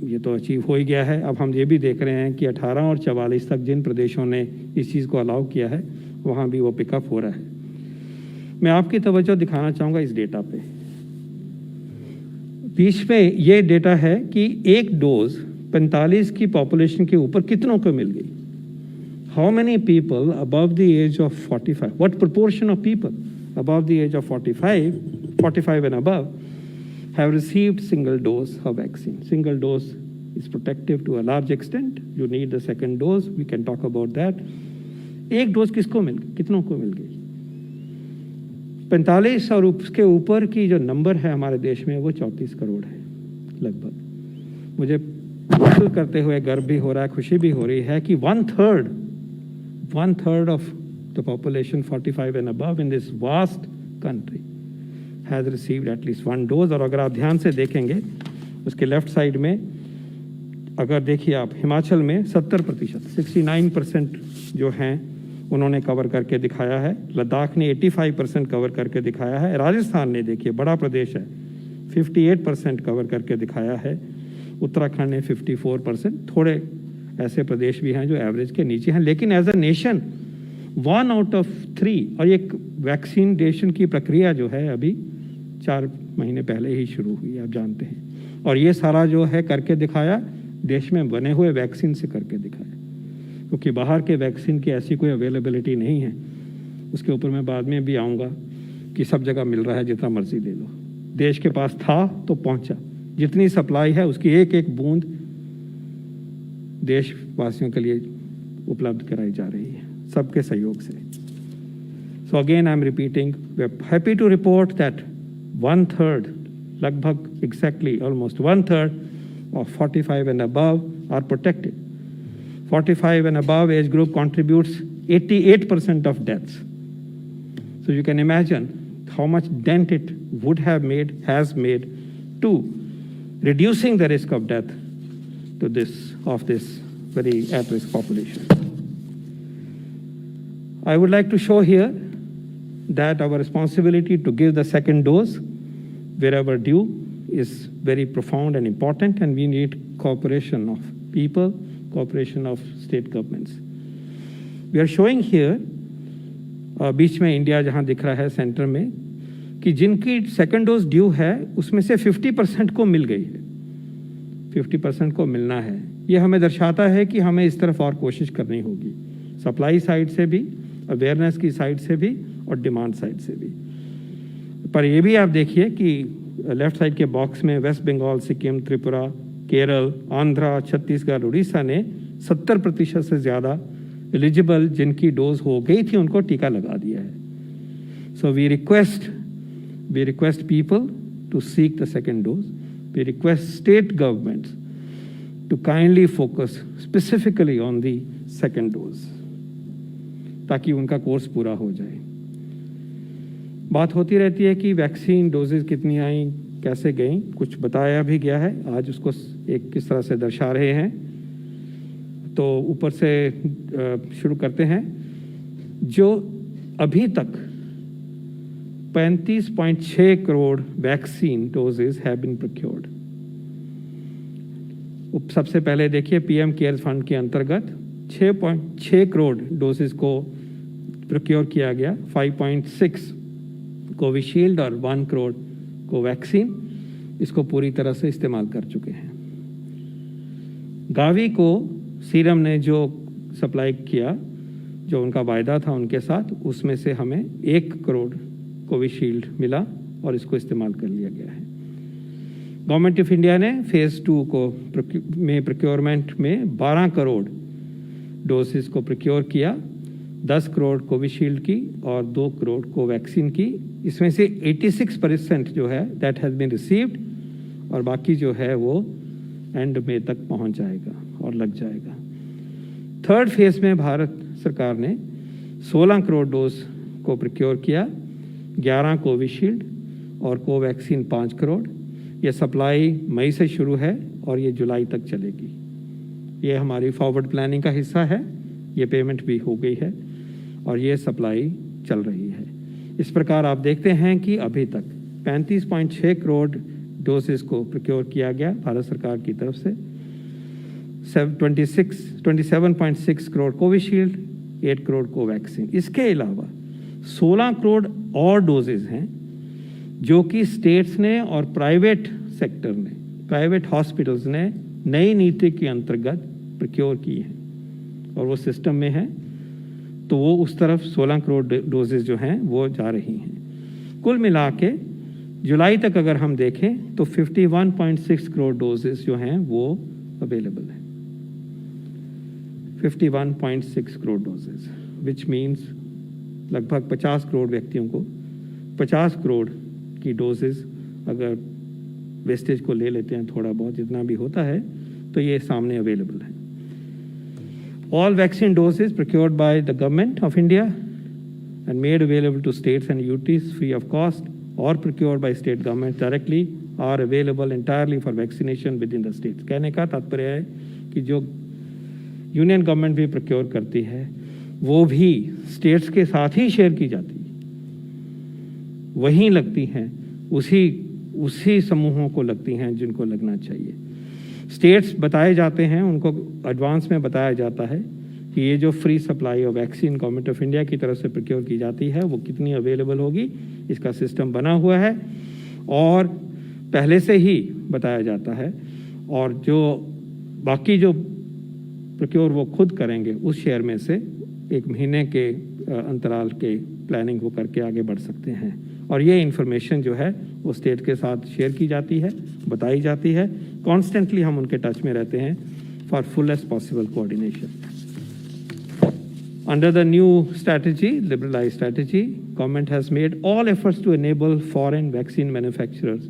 ये तो अचीव हो ही गया है। अब हम ये भी देख रहे हैं कि 18 और 44 तक जिन प्रदेशों ने इस चीज़ को अलाउ किया है वहाँ भी वो पिकअप हो रहा है। मैं आपकी तवज्जो दिखाना चाहूँगा इस डेटा पे। बीच में ये डेटा है कि एक डोज 45 की पॉपुलेशन के ऊपर कितनों को मिल गई। How many people above the age of 45, what proportion of people above the age of 45 and above have received single dose of vaccine? Single dose is protective to a large extent. You need the second dose. We can talk about that. एक dose किसको मिल गई, कितनों को मिल गई? 45 और उसके ऊपर की जो नंबर है हमारे देश में वो 34 करोड़ है लगभग। मुझे महसूस करते हुए गर्व भी हो रहा है, खुशी भी हो रही है कि one third of the population 45 and above in this vast country has received at least one dose। और अगर आप ध्यान से देखेंगे उसके लेफ्ट साइड में, अगर देखिए आप, हिमाचल में 70%, 69% जो हैं उन्होंने कवर करके दिखाया है। लद्दाख ने 85% कवर करके दिखाया है। राजस्थान ने, देखिए बड़ा प्रदेश है, 58% कवर करके दिखाया है। उत्तराखंड ने 54%। थोड़े ऐसे प्रदेश भी हैं जो एवरेज के नीचे हैं, लेकिन as a nation 1 out of 3, और एक वैक्सीनेशन की प्रक्रिया जो है अभी 4 महीने पहले ही शुरू हुई, आप जानते हैं। और ये सारा जो है करके दिखाया, देश में बने हुए वैक्सीन से करके दिखाया, क्योंकि बाहर के वैक्सीन की ऐसी कोई अवेलेबिलिटी नहीं है। उसके ऊपर मैं बाद में भी आऊँगा कि सब जगह मिल रहा है, जितना मर्जी ले लो। देश के पास था तो पहुँचा, जितनी सप्लाई है उसकी एक एक बूंद देशवासियों के लिए उपलब्ध कराई जा रही है, सबके सहयोग से। So again I am repeating, we are happy to report that 1/3, लगभग exactly almost 1/3 of 45 and above are protected. 45 and above age group contributes 88% of deaths. So you can imagine how much dent it would have made, has made, to reducing the risk of death to this very at-risk population. I would like to show here that our responsibility to give the second dose wherever due is very profound and important, and we need cooperation of people, cooperation of state governments. We are showing here, बीच में India जहां दिख रहा है centre में, कि जिनकी second dose due है उसमें से 50% को मिल गई है, 50% को मिलना है। ये हमें दर्शाता है कि हमें इस तरफ और कोशिश करनी होगी, सप्लाई साइड से भी, अवेयरनेस की साइड से भी और डिमांड साइड से भी। पर ये भी आप देखिए कि लेफ्ट साइड के बॉक्स में वेस्ट बंगाल, सिक्किम, त्रिपुरा, केरल, आंध्रा, छत्तीसगढ़, उड़ीसा ने 70% से ज़्यादा एलिजिबल जिनकी डोज हो गई थी उनको टीका लगा दिया है। So we request people to seek the second dose. We request state governments to kindly focus specifically on the second dose, ताकि उनका कोर्स पूरा हो जाए। बात होती रहती है कि वैक्सीन डोजेज कितनी आई, कैसे गई, कुछ बताया भी गया है, आज उसको एक किस तरह से दर्शा रहे हैं। तो ऊपर से शुरू करते हैं। जो अभी तक 35.6 crore vaccine doses have been procured. सबसे पहले देखिए पीएम केयर्स फंड के अंतर्गत 6.6 करोड़ डोजेस को प्रोक्योर किया गया, 5.6 कोविशील्ड और 1 करोड़ कोवैक्सीन इसको पूरी तरह से इस्तेमाल कर चुके हैं। गावी को सीरम ने जो सप्लाई किया, जो उनका वायदा था उनके साथ, उसमें से हमें 1 करोड़ कोविशील्ड मिला और इसको इस्तेमाल कर लिया गया है। गवर्नमेंट ऑफ इंडिया ने फेज़ 2 को में प्रोक्योरमेंट में 12 करोड़ डोसेस को प्रोक्योर किया, 10 करोड़ कोविशील्ड की और 2 करोड़ कोवैक्सीन की। इसमें से 86% जो है दैट हैज़ बीन रिसीव्ड, और बाकी जो है वो एंड में तक पहुंच जाएगा और लग जाएगा। थर्ड फेज में भारत सरकार ने 16 करोड़ डोज को प्रोक्योर किया, 11 कोविशील्ड और कोवैक्सीन 5 करोड़। ये सप्लाई मई से शुरू है और ये जुलाई तक चलेगी। ये हमारी फॉरवर्ड प्लानिंग का हिस्सा है, ये पेमेंट भी हो गई है और ये सप्लाई चल रही है। इस प्रकार आप देखते हैं कि अभी तक 35.6 करोड़ डोसेस को प्रोक्योर किया गया भारत सरकार की तरफ से, 27.6 करोड़ कोविशील्ड, 8 करोड़ कोवैक्सीन। इसके अलावा 16 करोड़ और डोजेज हैं जो कि स्टेट्स ने और प्राइवेट सेक्टर ने, प्राइवेट हॉस्पिटल्स ने नई नीति के अंतर्गत प्रोक्योर की हैं और वो सिस्टम में है, तो वो उस तरफ 16 करोड़ डोजेज जो हैं वो जा रही हैं। कुल मिला के जुलाई तक अगर हम देखें तो 51.6 करोड़ डोजेज जो हैं वो अवेलेबल हैं। 51.6 करोड़ डोजेज विच मीन्स लगभग 50 करोड़ व्यक्तियों को 50 करोड़ की डोजेज अगर वेस्टेज को ले लेते हैं, थोड़ा बहुत जितना भी होता है, तो ये सामने अवेलेबल है। All vaccine doses procured by the government of India and made available to states and UTs free of cost or procured by state governments directly are available entirely for vaccination within the states। कहने का तात्पर्य है कि जो union government भी procure करती है वो भी स्टेट्स के साथ ही शेयर की जाती है, वहीं लगती हैं, उसी समूहों को लगती हैं जिनको लगना चाहिए। स्टेट्स बताए जाते हैं, उनको एडवांस में बताया जाता है कि ये जो free supply of vaccine government of India की तरफ से प्रोक्योर की जाती है वो कितनी अवेलेबल होगी, इसका सिस्टम बना हुआ है और पहले से ही बताया जाता है। और जो बाकी जो प्रोक्योर वो खुद करेंगे उस शेयर में से 1 महीने के अंतराल के प्लानिंग वो करके आगे बढ़ सकते हैं। और ये इन्फॉर्मेशन जो है वो स्टेट के साथ शेयर की जाती है, बताई जाती है। कॉन्स्टेंटली हम उनके टच में रहते हैं for fullest possible coordination. Under the new strategy, liberalized strategy, government has made all efforts to enable foreign vaccine manufacturers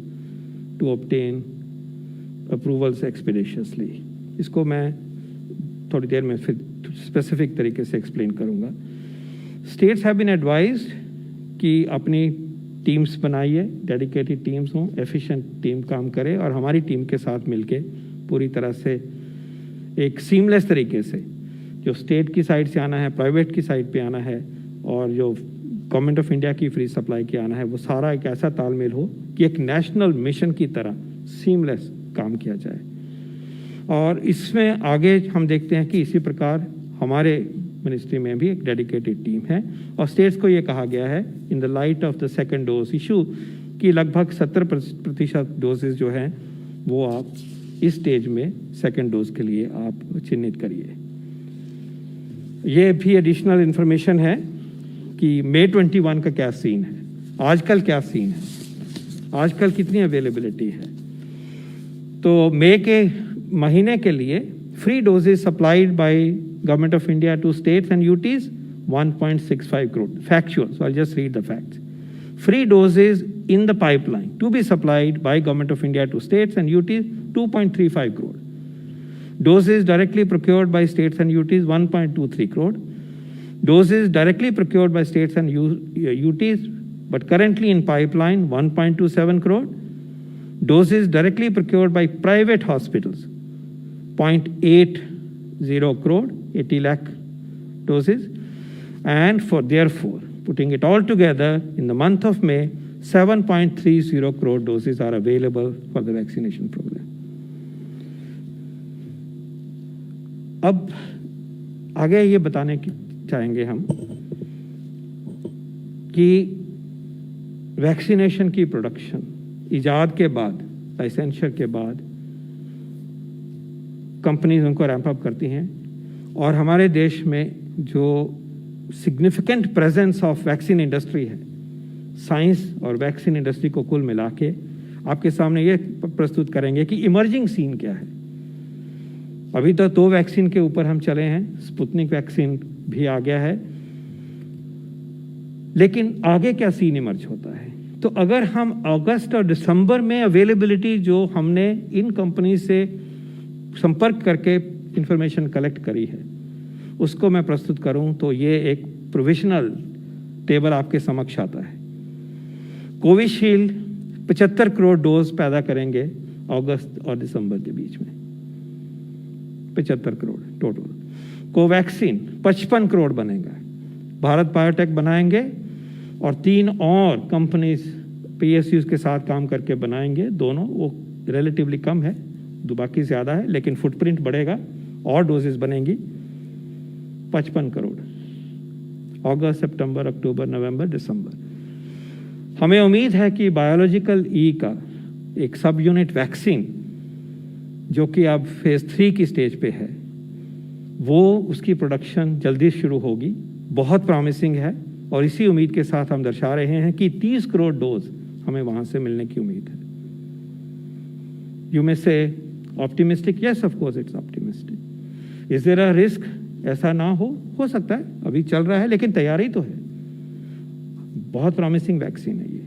to obtain approvals expeditiously। इसको मैं थोड़ी देर में फिर स्पेसिफिक तरीके से एक्सप्लेन करूंगा। States have been advised कि अपनी टीम्स बनाइए, डेडिकेटेड टीम्स हों, एफिशिएंट टीम काम करे और हमारी टीम के साथ मिलके पूरी तरह से एक सीमलेस तरीके से जो स्टेट की साइड से आना है, प्राइवेट की साइड पे आना है और जो गवर्नमेंट ऑफ इंडिया की फ्री सप्लाई के आना है, वो सारा एक ऐसा तालमेल हो कि एक नेशनल मिशन की तरह सीमलेस काम किया जाए। और इसमें आगे हम देखते हैं कि इसी प्रकार हमारे मिनिस्ट्री में भी एक डेडिकेटेड टीम है और स्टेट्स को ये कहा गया है in the light of the second dose issue कि लगभग 70% डोजेज जो हैं वो आप इस स्टेज में सेकेंड डोज के लिए आप चिन्हित करिए। ये भी एडिशनल इंफॉर्मेशन है कि मई 21 का क्या सीन है, आजकल क्या सीन है, आजकल कितनी अवेलेबिलिटी है। तो मई के महीने के लिए free doses supplied by Government of India to states and UTs 1.65 crore. Factual, so I'll just read the facts. Free doses in the pipeline to be supplied by Government of India to states and UTs 2.35 crore. Doses directly procured by states and UTs 1.23 crore. Doses directly procured by states and UTs but currently in pipeline 1.27 crore. Doses directly procured by private hospitals 0.80 crore, 80 lakh doses, and for therefore putting it all together in the month of May 7.30 crore doses are available for the vaccination program। अब आगे ये बताने की चाहेंगे हम कि vaccination की production इजाद के बाद, लाइसेंसर के बाद कंपनीज उनको रैंप अप करती हैं और हमारे देश में जो significant presence of vaccine industry है, साइंस और वैक्सीन इंडस्ट्री को कुल मिला के आपके सामने ये प्रस्तुत करेंगे कि इमर्जिंग सीन क्या है। अभी तो 2 वैक्सीन के ऊपर हम चले हैं, स्पुतनिक वैक्सीन भी आ गया है लेकिन आगे क्या सीन इमर्ज होता है? तो अगर हम अगस्त और दिसंबर में अवेलेबिलिटी जो हमने इन कंपनी से संपर्क करके इंफॉर्मेशन कलेक्ट करी है उसको मैं प्रस्तुत करूं तो ये एक प्रोविजनल टेबल आपके समक्ष आता है। कोविशील्ड 75 करोड़ डोज पैदा करेंगे अगस्त और दिसंबर के बीच में, 75 करोड़ टोटल। कोवैक्सीन 55 करोड़ बनेगा, भारत बायोटेक बनाएंगे और 3 और कंपनीज पीएसयूज के साथ काम करके बनाएंगे। दोनों वो रिलेटिवली कम है, बाकी ज़्यादा है, लेकिन फुटप्रिंट बढ़ेगा और डोजेस बनेंगी। 55 करोड़ अगस्त, सितंबर, अक्टूबर, नवंबर, दिसंबर। हमें उम्मीद है कि बायोलॉजिकल ई का एक सब यूनिट वैक्सीन जो कि अब फेज 3 की स्टेज पे है, वो उसकी प्रोडक्शन जल्दी शुरू होगी, बहुत प्रॉमिसिंग है। और इसी उम्मीद के साथ हम दर्शा रहे हैं कि 30 करोड़ डोज हमें वहां से मिलने की उम्मीद है। You may say optimistic, yes of course it's optimistic. Is there a risk? ऐसा ना हो सकता है, अभी चल रहा है, लेकिन तैयारी तो है। बहुत प्रॉमिसिंग वैक्सीन है ये।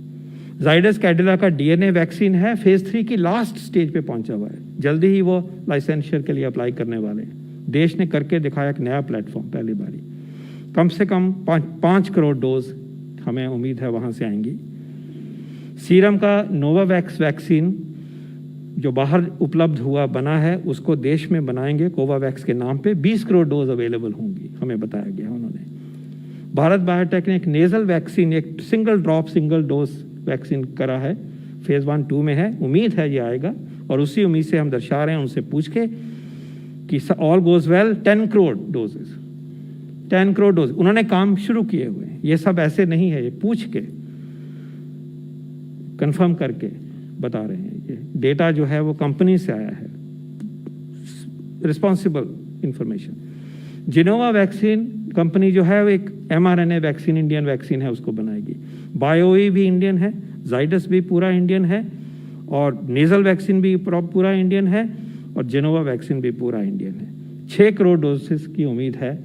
जाइडस कैडिला का डीएनए वैक्सीन है, फेज 3 की लास्ट स्टेज पे पहुंचा हुआ है, जल्दी ही वो लाइसेंशियर के लिए अप्लाई करने वाले हैं। देश ने करके दिखाया एक नया प्लेटफॉर्म, पहली बारी। कम से कम 5 करोड़ डोज हमें उम्मीद है वहां से आएंगी। सीरम का नोवावैक्स वैक्सीन जो बाहर उपलब्ध हुआ बना है उसको देश में बनाएंगे कोवावैक्स के नाम पे, 20 करोड़ डोज अवेलेबल होंगी, हमें बताया गया उन्होंने। भारत बायोटेक ने एक नेजल वैक्सीन, एक single drop single dose vaccine करा है, फेज 1-2 में है, उम्मीद है ये आएगा। और उसी उम्मीद से हम दर्शा रहे हैं उनसे पूछ के कि all goes well 10 crore doses, 10 crore dose उन्होंने काम शुरू किए हुए हैं। ये सब ऐसे नहीं है, ये पूछ के कंफर्म करके बता रहे हैं। ये डेटा जो है वो कंपनी से आया है, responsible information. Gennova vaccine company जो है वो एक mRNA वैक्सीन, इंडियन वैक्सीन है, उसको बनाएगी। बायोई भी इंडियन है, जाइडस भी पूरा इंडियन है, और नेजल वैक्सीन भी पूरा इंडियन है, और जिनोवा वैक्सीन भी पूरा इंडियन है। 6 करोड़ डोजेस की उम्मीद है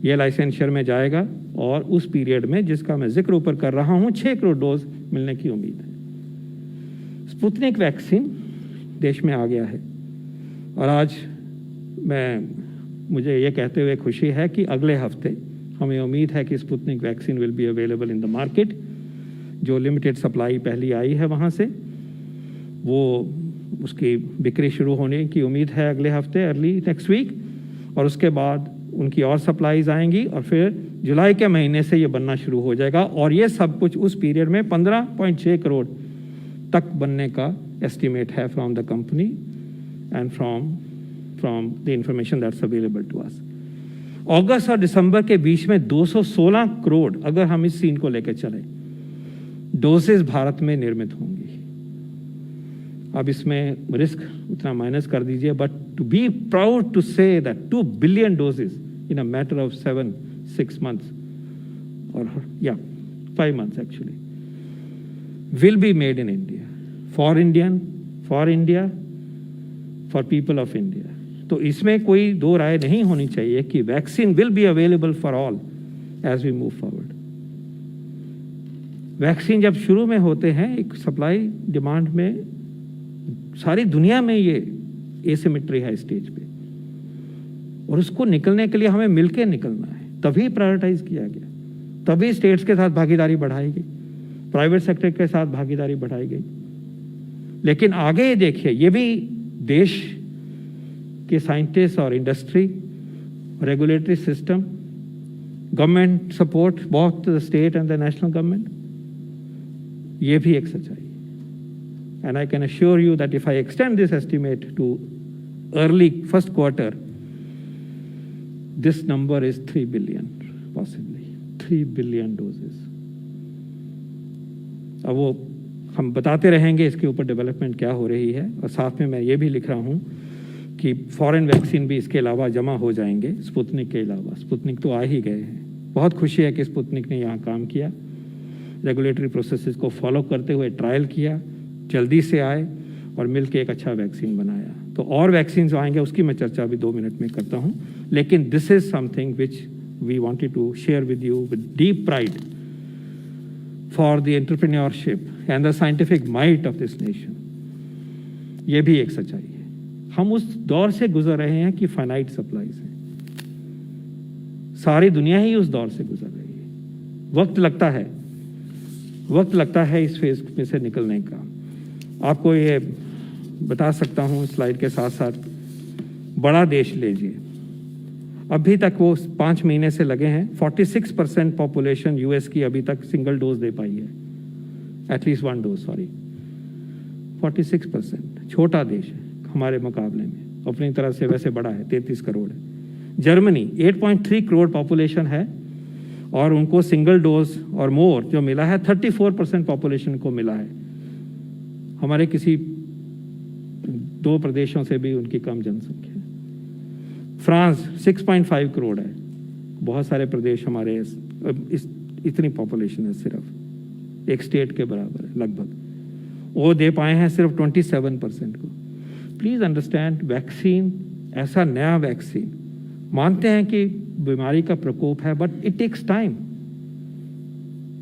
ये लाइसेंशियर में जाएगा, और उस पीरियड में जिसका मैं जिक्र ऊपर कर रहा हूँ 6 करोड़ डोज मिलने की उम्मीद है। स्पुतनिक वैक्सीन देश में आ गया है, और आज मुझे ये कहते हुए खुशी है कि अगले हफ्ते हमें उम्मीद है कि Sputnik vaccine will be available in the market. जो लिमिटेड सप्लाई पहली आई है वहाँ से, वो उसकी बिक्री शुरू होने की उम्मीद है अगले हफ्ते, अर्ली नेक्स्ट वीक, और उसके बाद उनकी और सप्लाईज आएंगी, और फिर जुलाई के महीने से ये बनना शुरू हो जाएगा। और ये सब कुछ उस पीरियड में 15.6 करोड़ तक बनने का एस्टिमेट है from the company and from the information that's available to us. अगस्त और दिसंबर के बीच में 216 करोड़, अगर हम इस सीन को लेकर चले, डोजेस भारत में निर्मित होंगी। अब इसमें रिस्क उतना माइनस कर दीजिए, but to be proud to say that 2 billion doses in a matter of 7-6 months, or 5 months actually, will be made in India, for India, for people of India. तो इसमें कोई दो राय नहीं होनी चाहिए कि vaccine will be available for all as we move forward. Vaccine जब शुरू में होते हैं, एक सप्लाई डिमांड में सारी दुनिया में ये एसिमेट्री है स्टेज पे, और उसको निकलने के लिए हमें मिलकर निकलना है, तभी प्रायोरिटाइज किया गया, तभी स्टेट्स के साथ भागीदारी बढ़ाई गई, प्राइवेट सेक्टर के साथ भागीदारी बढ़ाई गई। लेकिन आगे देखिए, ये भी देश के साइंटिस्ट और industry, regulatory system, government support, both the state and the national government, ये भी एक सच्चाई। And I can assure you that if I extend this estimate to early first quarter, this number is 3 billion, possibly 3 billion doses. अब वो हम बताते रहेंगे इसके ऊपर डेवलपमेंट क्या हो रही है, और साथ में मैं ये भी लिख रहा हूँ कि फॉरेन वैक्सीन भी इसके अलावा जमा हो जाएंगे, स्पुतनिक के अलावा। स्पुतनिक तो आ ही गए हैं, बहुत खुशी है कि स्पुतनिक ने यहाँ काम किया, रेगुलेटरी प्रोसेसेस को फॉलो करते हुए ट्रायल किया, जल्दी से आए और मिलके एक अच्छा वैक्सीन बनाया। तो और वैक्सीन जो आएंगे उसकी मैं चर्चा भी 2 मिनट में करता हूं, लेकिन this is something which we wanted to share with you with deep pride for the entrepreneurship and the scientific might of this nation. ये भी एक सच्चाई है। हम उस दौर से गुजर रहे हैं कि फाइनाइट सप्लाईज हैं। सारी दुनिया ही उस दौर से गुजर रही है। वक्त लगता है इस फेज में से निकलने का। आपको ये बता सकता हूँ स्लाइड के साथ साथ, बड़ा देश लीजिए, अभी तक वो 5 महीने से लगे हैं। 46% पॉपुलेशन यूएस की अभी तक सिंगल डोज दे पाई है, एटलीस्ट 1 डोज, सॉरी 46%। छोटा देश है हमारे मुकाबले में, अपनी तरह से वैसे बड़ा है, 33 करोड़ है। जर्मनी 8.3 करोड़ पॉपुलेशन है और उनको सिंगल डोज और मोर जो मिला है 34% पॉपुलेशन को मिला है। हमारे किसी 2 प्रदेशों से भी उनकी कम जनसंख्या है। फ्रांस 6.5 करोड़ है, बहुत सारे प्रदेश हमारे इतनी पॉपुलेशन है, सिर्फ एक स्टेट के बराबर है लगभग। वो दे पाए हैं सिर्फ 27% को। प्लीज अंडरस्टैंड, वैक्सीन ऐसा नया वैक्सीन, मानते हैं कि बीमारी का प्रकोप है, but it takes time.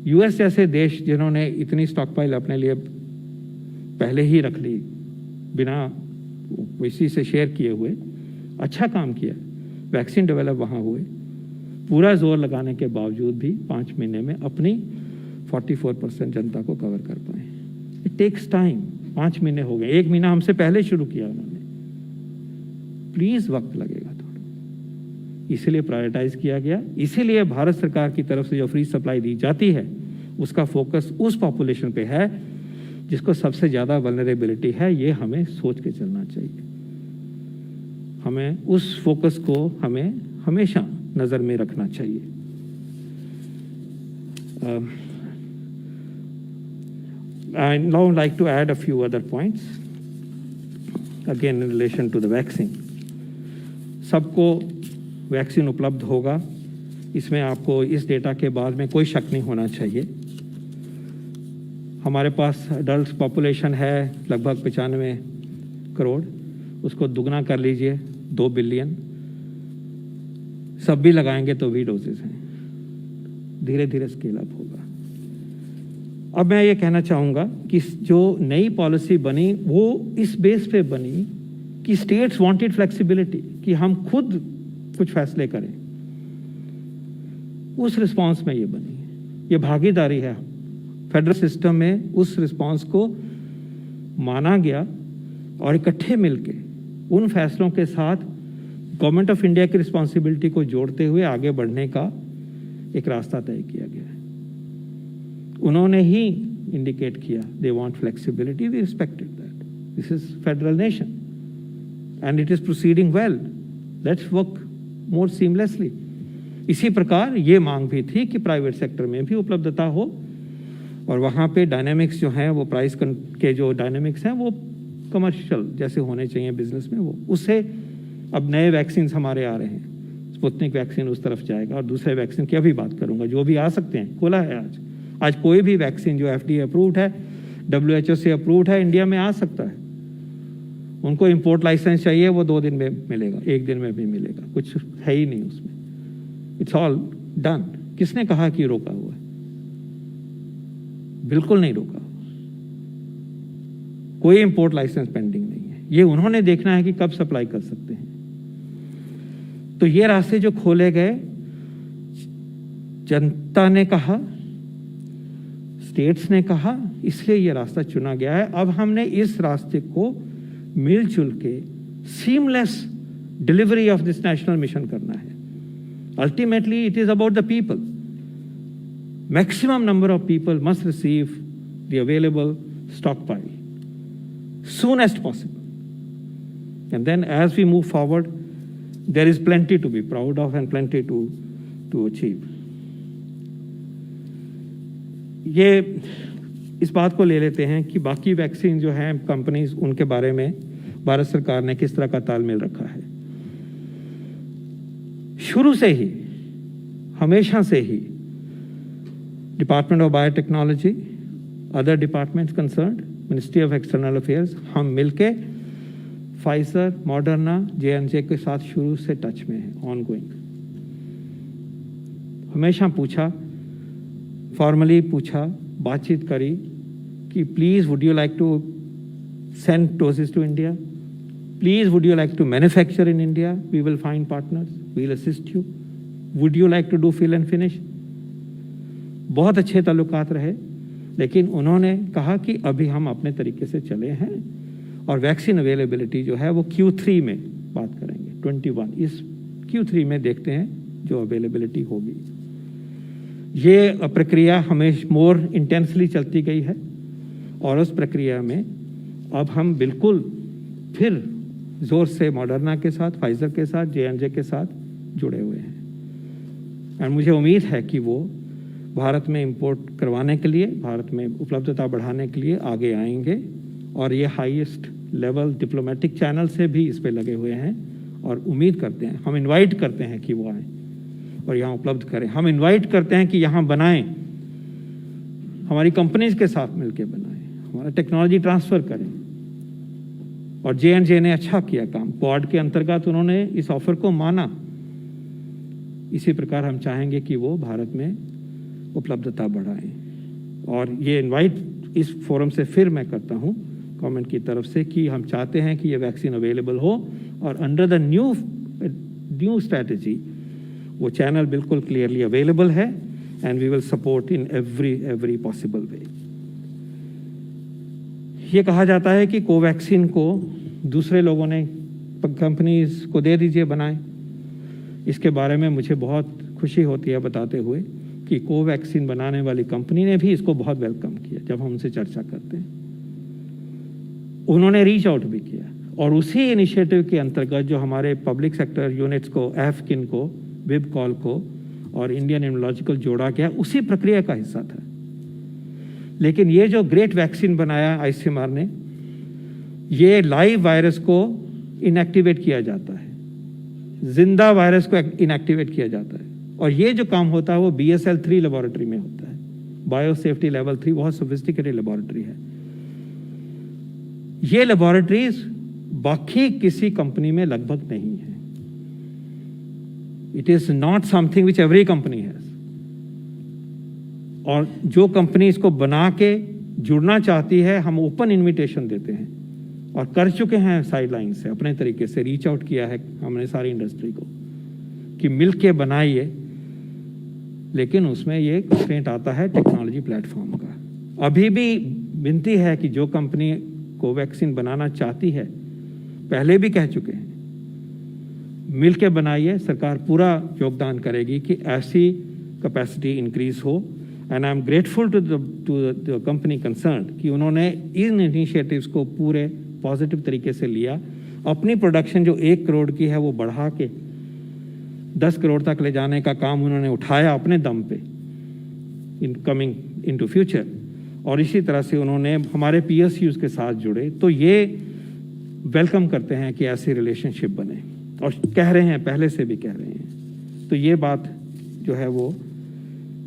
US जैसे देश जिन्होंने इतनी स्टॉक पाइल अपने लिए पहले ही रख ली बिना किसी से शेयर किए हुए, अच्छा काम किया, वैक्सीन डेवलप वहाँ हुए, पूरा जोर लगाने के बावजूद भी 5 महीने में अपनी 44% जनता को कवर कर पाए। It takes time. 5 महीने हो गए, 1 महीना हमसे पहले शुरू किया उन्होंने। प्लीज वक्त लगेगा थोड़ा, इसीलिए प्रायोरिटाइज किया गया। इसीलिए भारत सरकार की तरफ से जो फ्री सप्लाई दी जाती है उसका फोकस उस पॉपुलेशन पे है जिसको सबसे ज्यादा वल्नरेबिलिटी है। ये हमें सोच के चलना चाहिए। हमें उस फोकस को हमें हमेशा नजर में रखना चाहिए। I now like to add a few other points, again in relation to the vaccine. सबको वैक्सीन उपलब्ध होगा, इसमें आपको इस डेटा के बाद में कोई शक नहीं होना चाहिए। हमारे पास अडल्ट पॉपुलेशन है लगभग 95 करोड़, उसको दुगना कर लीजिए 2 बिलियन, सब भी लगाएंगे तो भी डोजेस हैं, धीरे धीरे स्केल अप होगा। अब मैं ये कहना चाहूँगा कि जो नई पॉलिसी बनी वो इस बेस पे बनी कि स्टेट्स वांटेड फ्लेक्सिबिलिटी, कि हम खुद कुछ फैसले करें। उस रिस्पांस में ये बनी, ये भागीदारी है फेडरल सिस्टम में। उस रिस्पांस को माना गया और इकट्ठे मिलके उन फैसलों के साथ गवर्नमेंट ऑफ इंडिया की रिस्पॉन्सिबिलिटी को जोड़ते हुए आगे बढ़ने का एक रास्ता तय किया गया है। उन्होंने ही इंडिकेट किया they want flexibility, we respected that, this is federal nation and it is proceeding well, let's work more seamlessly. इसी प्रकार ये मांग भी थी कि प्राइवेट सेक्टर में भी उपलब्धता हो और वहाँ पे डायनेमिक्स जो हैं वो प्राइस के जो डायनेमिक्स हैं वो कमर्शियल जैसे होने चाहिए बिजनेस में, वो उससे अब नए वैक्सीन हमारे आ रहे हैं। स्पुतनिक वैक्सीन उस तरफ जाएगा और दूसरे वैक्सीन की अभी बात करूंगा जो भी आ सकते हैं, खुला है आज कोई भी वैक्सीन जो FDA अप्रूव्ड है, WHO से अप्रूव्ड है, इंडिया में आ सकता है। उनको इंपोर्ट लाइसेंस चाहिए, वो 2 दिन में मिलेगा, 1 दिन में भी मिलेगा, कुछ है ही नहीं उसमें, इट्स ऑल डन। किसने कहा कि रोका हुआ है? बिल्कुल नहीं रोका, कोई इंपोर्ट लाइसेंस पेंडिंग नहीं है। ये उन्होंने देखना है कि कब सप्लाई कर सकते हैं। तो ये रास्ते जो खोले गए, जनता ने कहा, स्टेट्स ने कहा, इसलिए ये रास्ता चुना गया है। अब हमने इस रास्ते को मिलजुल के seamless delivery of this national mission करना है। Ultimately it is about the people. Maximum number of people must receive the available stockpile soonest possible, and then as we move forward there is plenty to be proud of and plenty to achieve. ये इस बात को ले लेते हैं कि बाकी vaccine जो हैं कंपनीज, उनके बारे में भारत सरकार ने किस तरह का तालमेल रखा है। शुरू से ही, हमेशा से ही department of biotechnology, other departments concerned, ministry of external affairs, हम मिलके फाइजर, मॉडर्ना, J&J के साथ शुरू से टच में है, ऑनगोइंग। हमेशा पूछा, फॉर्मली पूछा, बातचीत करी कि please would you like to send doses to India, please would you like to manufacture in India, we will find partners, we will assist you, would you like to do fill and finish. बहुत अच्छे ताल्लुकात रहे, लेकिन उन्होंने कहा कि अभी हम अपने तरीके से चले हैं और वैक्सीन अवेलेबिलिटी जो है वो Q3 में बात करेंगे, 21 इस Q3 में देखते हैं जो अवेलेबिलिटी होगी। ये प्रक्रिया हमें मोर इंटेंसली चलती गई है और उस प्रक्रिया में अब हम बिल्कुल फिर जोर से मॉडर्ना के साथ, फाइजर के साथ, J&J के साथ जुड़े हुए हैं और मुझे उम्मीद है कि वो भारत में इंपोर्ट करवाने के लिए, भारत में उपलब्धता बढ़ाने के लिए आगे आएंगे और ये हाईएस्ट लेवल डिप्लोमेटिक चैनल से भी इस पे लगे हुए हैं और उम्मीद करते हैं, हम इनवाइट करते हैं कि वो आएँ और यहाँ उपलब्ध करें। हम इनवाइट करते हैं कि यहाँ बनाएं, हमारी कंपनीज के साथ मिलकर बनाएं, हमारा टेक्नोलॉजी ट्रांसफ़र करें। और J&J ने अच्छा किया काम, क्वाड के अंतर्गत उन्होंने इस ऑफर को माना। इसी प्रकार हम चाहेंगे कि वो भारत में उपलब्धता बढ़ाएं और ये इनवाइट इस फोरम से फिर मैं करता हूँ गवर्नमेंट की तरफ से कि हम चाहते हैं कि ये वैक्सीन अवेलेबल हो और अंडर द न्यू स्ट्रैटेजी वो चैनल बिल्कुल क्लियरली अवेलेबल है and we will support in every possible way. ये कहा जाता है कि कोवैक्सीन को दूसरे लोगों ने, कंपनीज को दे दीजिए बनाएं। इसके बारे में मुझे बहुत खुशी होती है बताते हुए कि कोवैक्सीन बनाने वाली कंपनी ने भी इसको बहुत वेलकम किया। जब हम उनसे चर्चा करते हैं उन्होंने रीच आउट भी किया और उसी इनिशिएटिव के अंतर्गत जो हमारे पब्लिक सेक्टर यूनिट्स को, एफकिन को, विबकॉल को और इंडियन इम्यूनोलॉजिकल जोड़ा गया, उसी प्रक्रिया का हिस्सा था। लेकिन ये जो ग्रेट वैक्सीन बनाया ICMR ने, ये लाइव वायरस को इनएक्टिवेट किया जाता है, जिंदा वायरस को इनएक्टिवेट किया जाता है और ये जो काम होता है वो BSL-3 लेबोरेटरी में होता है। बायो सेफ्टी लेवल 3 बहुत सोफिस्टिकेटेड लेबोरेटरी है। ये लेबोरेटरीज बाकी किसी कंपनी में लगभग नहीं है। It is not something which every company has. और जो कंपनी इसको बना के जुड़ना चाहती है, हम ओपन इनविटेशन देते हैं और कर चुके हैं साइडलाइन से, अपने तरीके से रीच आउट किया है हमने सारी इंडस्ट्री को कि मिल के बनाइए। लेकिन उसमें ये कंस्ट्रेंट आता है टेक्नोलॉजी प्लेटफॉर्म का। अभी भी विनती है कि जो कंपनी कोवैक्सीन बनाना चाहती है, पहले भी कह चुके हैं, मिल के बनाइए, सरकार पूरा योगदान करेगी कि ऐसी कैपेसिटी इंक्रीज हो। And I am grateful to the company concern कि उन्होंने इन इनिशिएटिव्स को पूरे पॉजिटिव तरीके से लिया। अपनी प्रोडक्शन जो 1 करोड़ की है वो बढ़ा के 10 करोड़ तक ले जाने का काम उन्होंने उठाया अपने दम पे इन कमिंग इनटू फ्यूचर। और इसी तरह से उन्होंने हमारे PSUs के साथ जुड़े, तो ये वेलकम करते हैं कि ऐसी रिलेशनशिप बने और कह रहे हैं, पहले से भी कह रहे हैं। तो ये बात जो है वो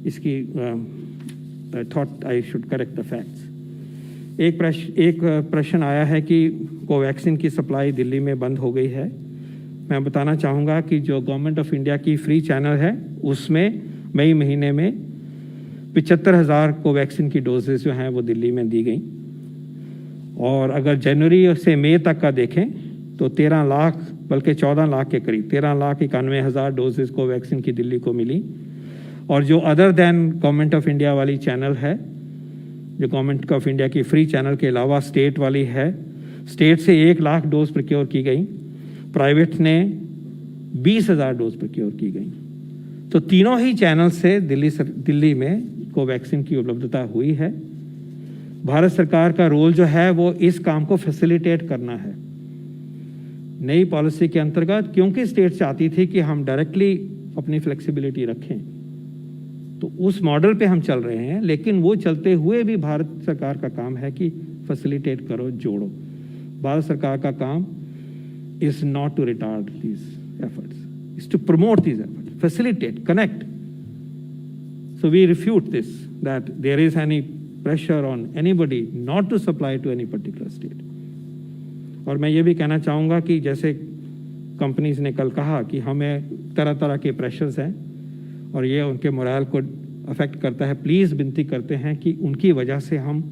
इसकी thought I should correct the facts. एक प्रश्न आया है कि कोवैक्सीन की सप्लाई दिल्ली में बंद हो गई है। मैं बताना चाहूँगा कि जो गवर्नमेंट ऑफ इंडिया की फ्री चैनल है उसमें मई महीने में 75,000 कोवैक्सीन की डोजेस जो हैं वो दिल्ली में दी गई। और अगर जनवरी से मई तक का देखें तो 13 लाख, बल्कि 14 लाख के करीब, 13,91,000 डोजेस कोवैक्सीन की दिल्ली को मिली। और जो other than government of India वाली चैनल है, जो गवर्नमेंट ऑफ इंडिया की फ्री चैनल के अलावा स्टेट वाली है, स्टेट से 1 लाख डोज प्रोक्योर की गई, प्राइवेट ने 20,000 डोज प्रोक्योर की गई। तो तीनों ही चैनल से दिल्ली में कोवैक्सीन की उपलब्धता हुई है। भारत सरकार का रोल जो है वो इस काम को फैसिलिटेट करना है नई पॉलिसी के अंतर्गत, क्योंकि स्टेट चाहती थी कि हम डायरेक्टली अपनी फ्लेक्सिबिलिटी रखें, तो उस मॉडल पे हम चल रहे हैं। लेकिन वो चलते हुए भी भारत सरकार का काम है कि फैसिलिटेट करो, जोड़ो। भारत सरकार का काम is not to retard these efforts, is to promote these efforts, facilitate, connect. So we refute this, that there is any pressure on anybody not to supply to any particular state. और मैं ये भी कहना चाहूँगा कि जैसे companies ने कल कहा कि हमें तरह तरह के प्रेशर्स हैं और ये उनके मोरल को अफेक्ट करता है, प्लीज़ विनती करते हैं कि उनकी वजह से हम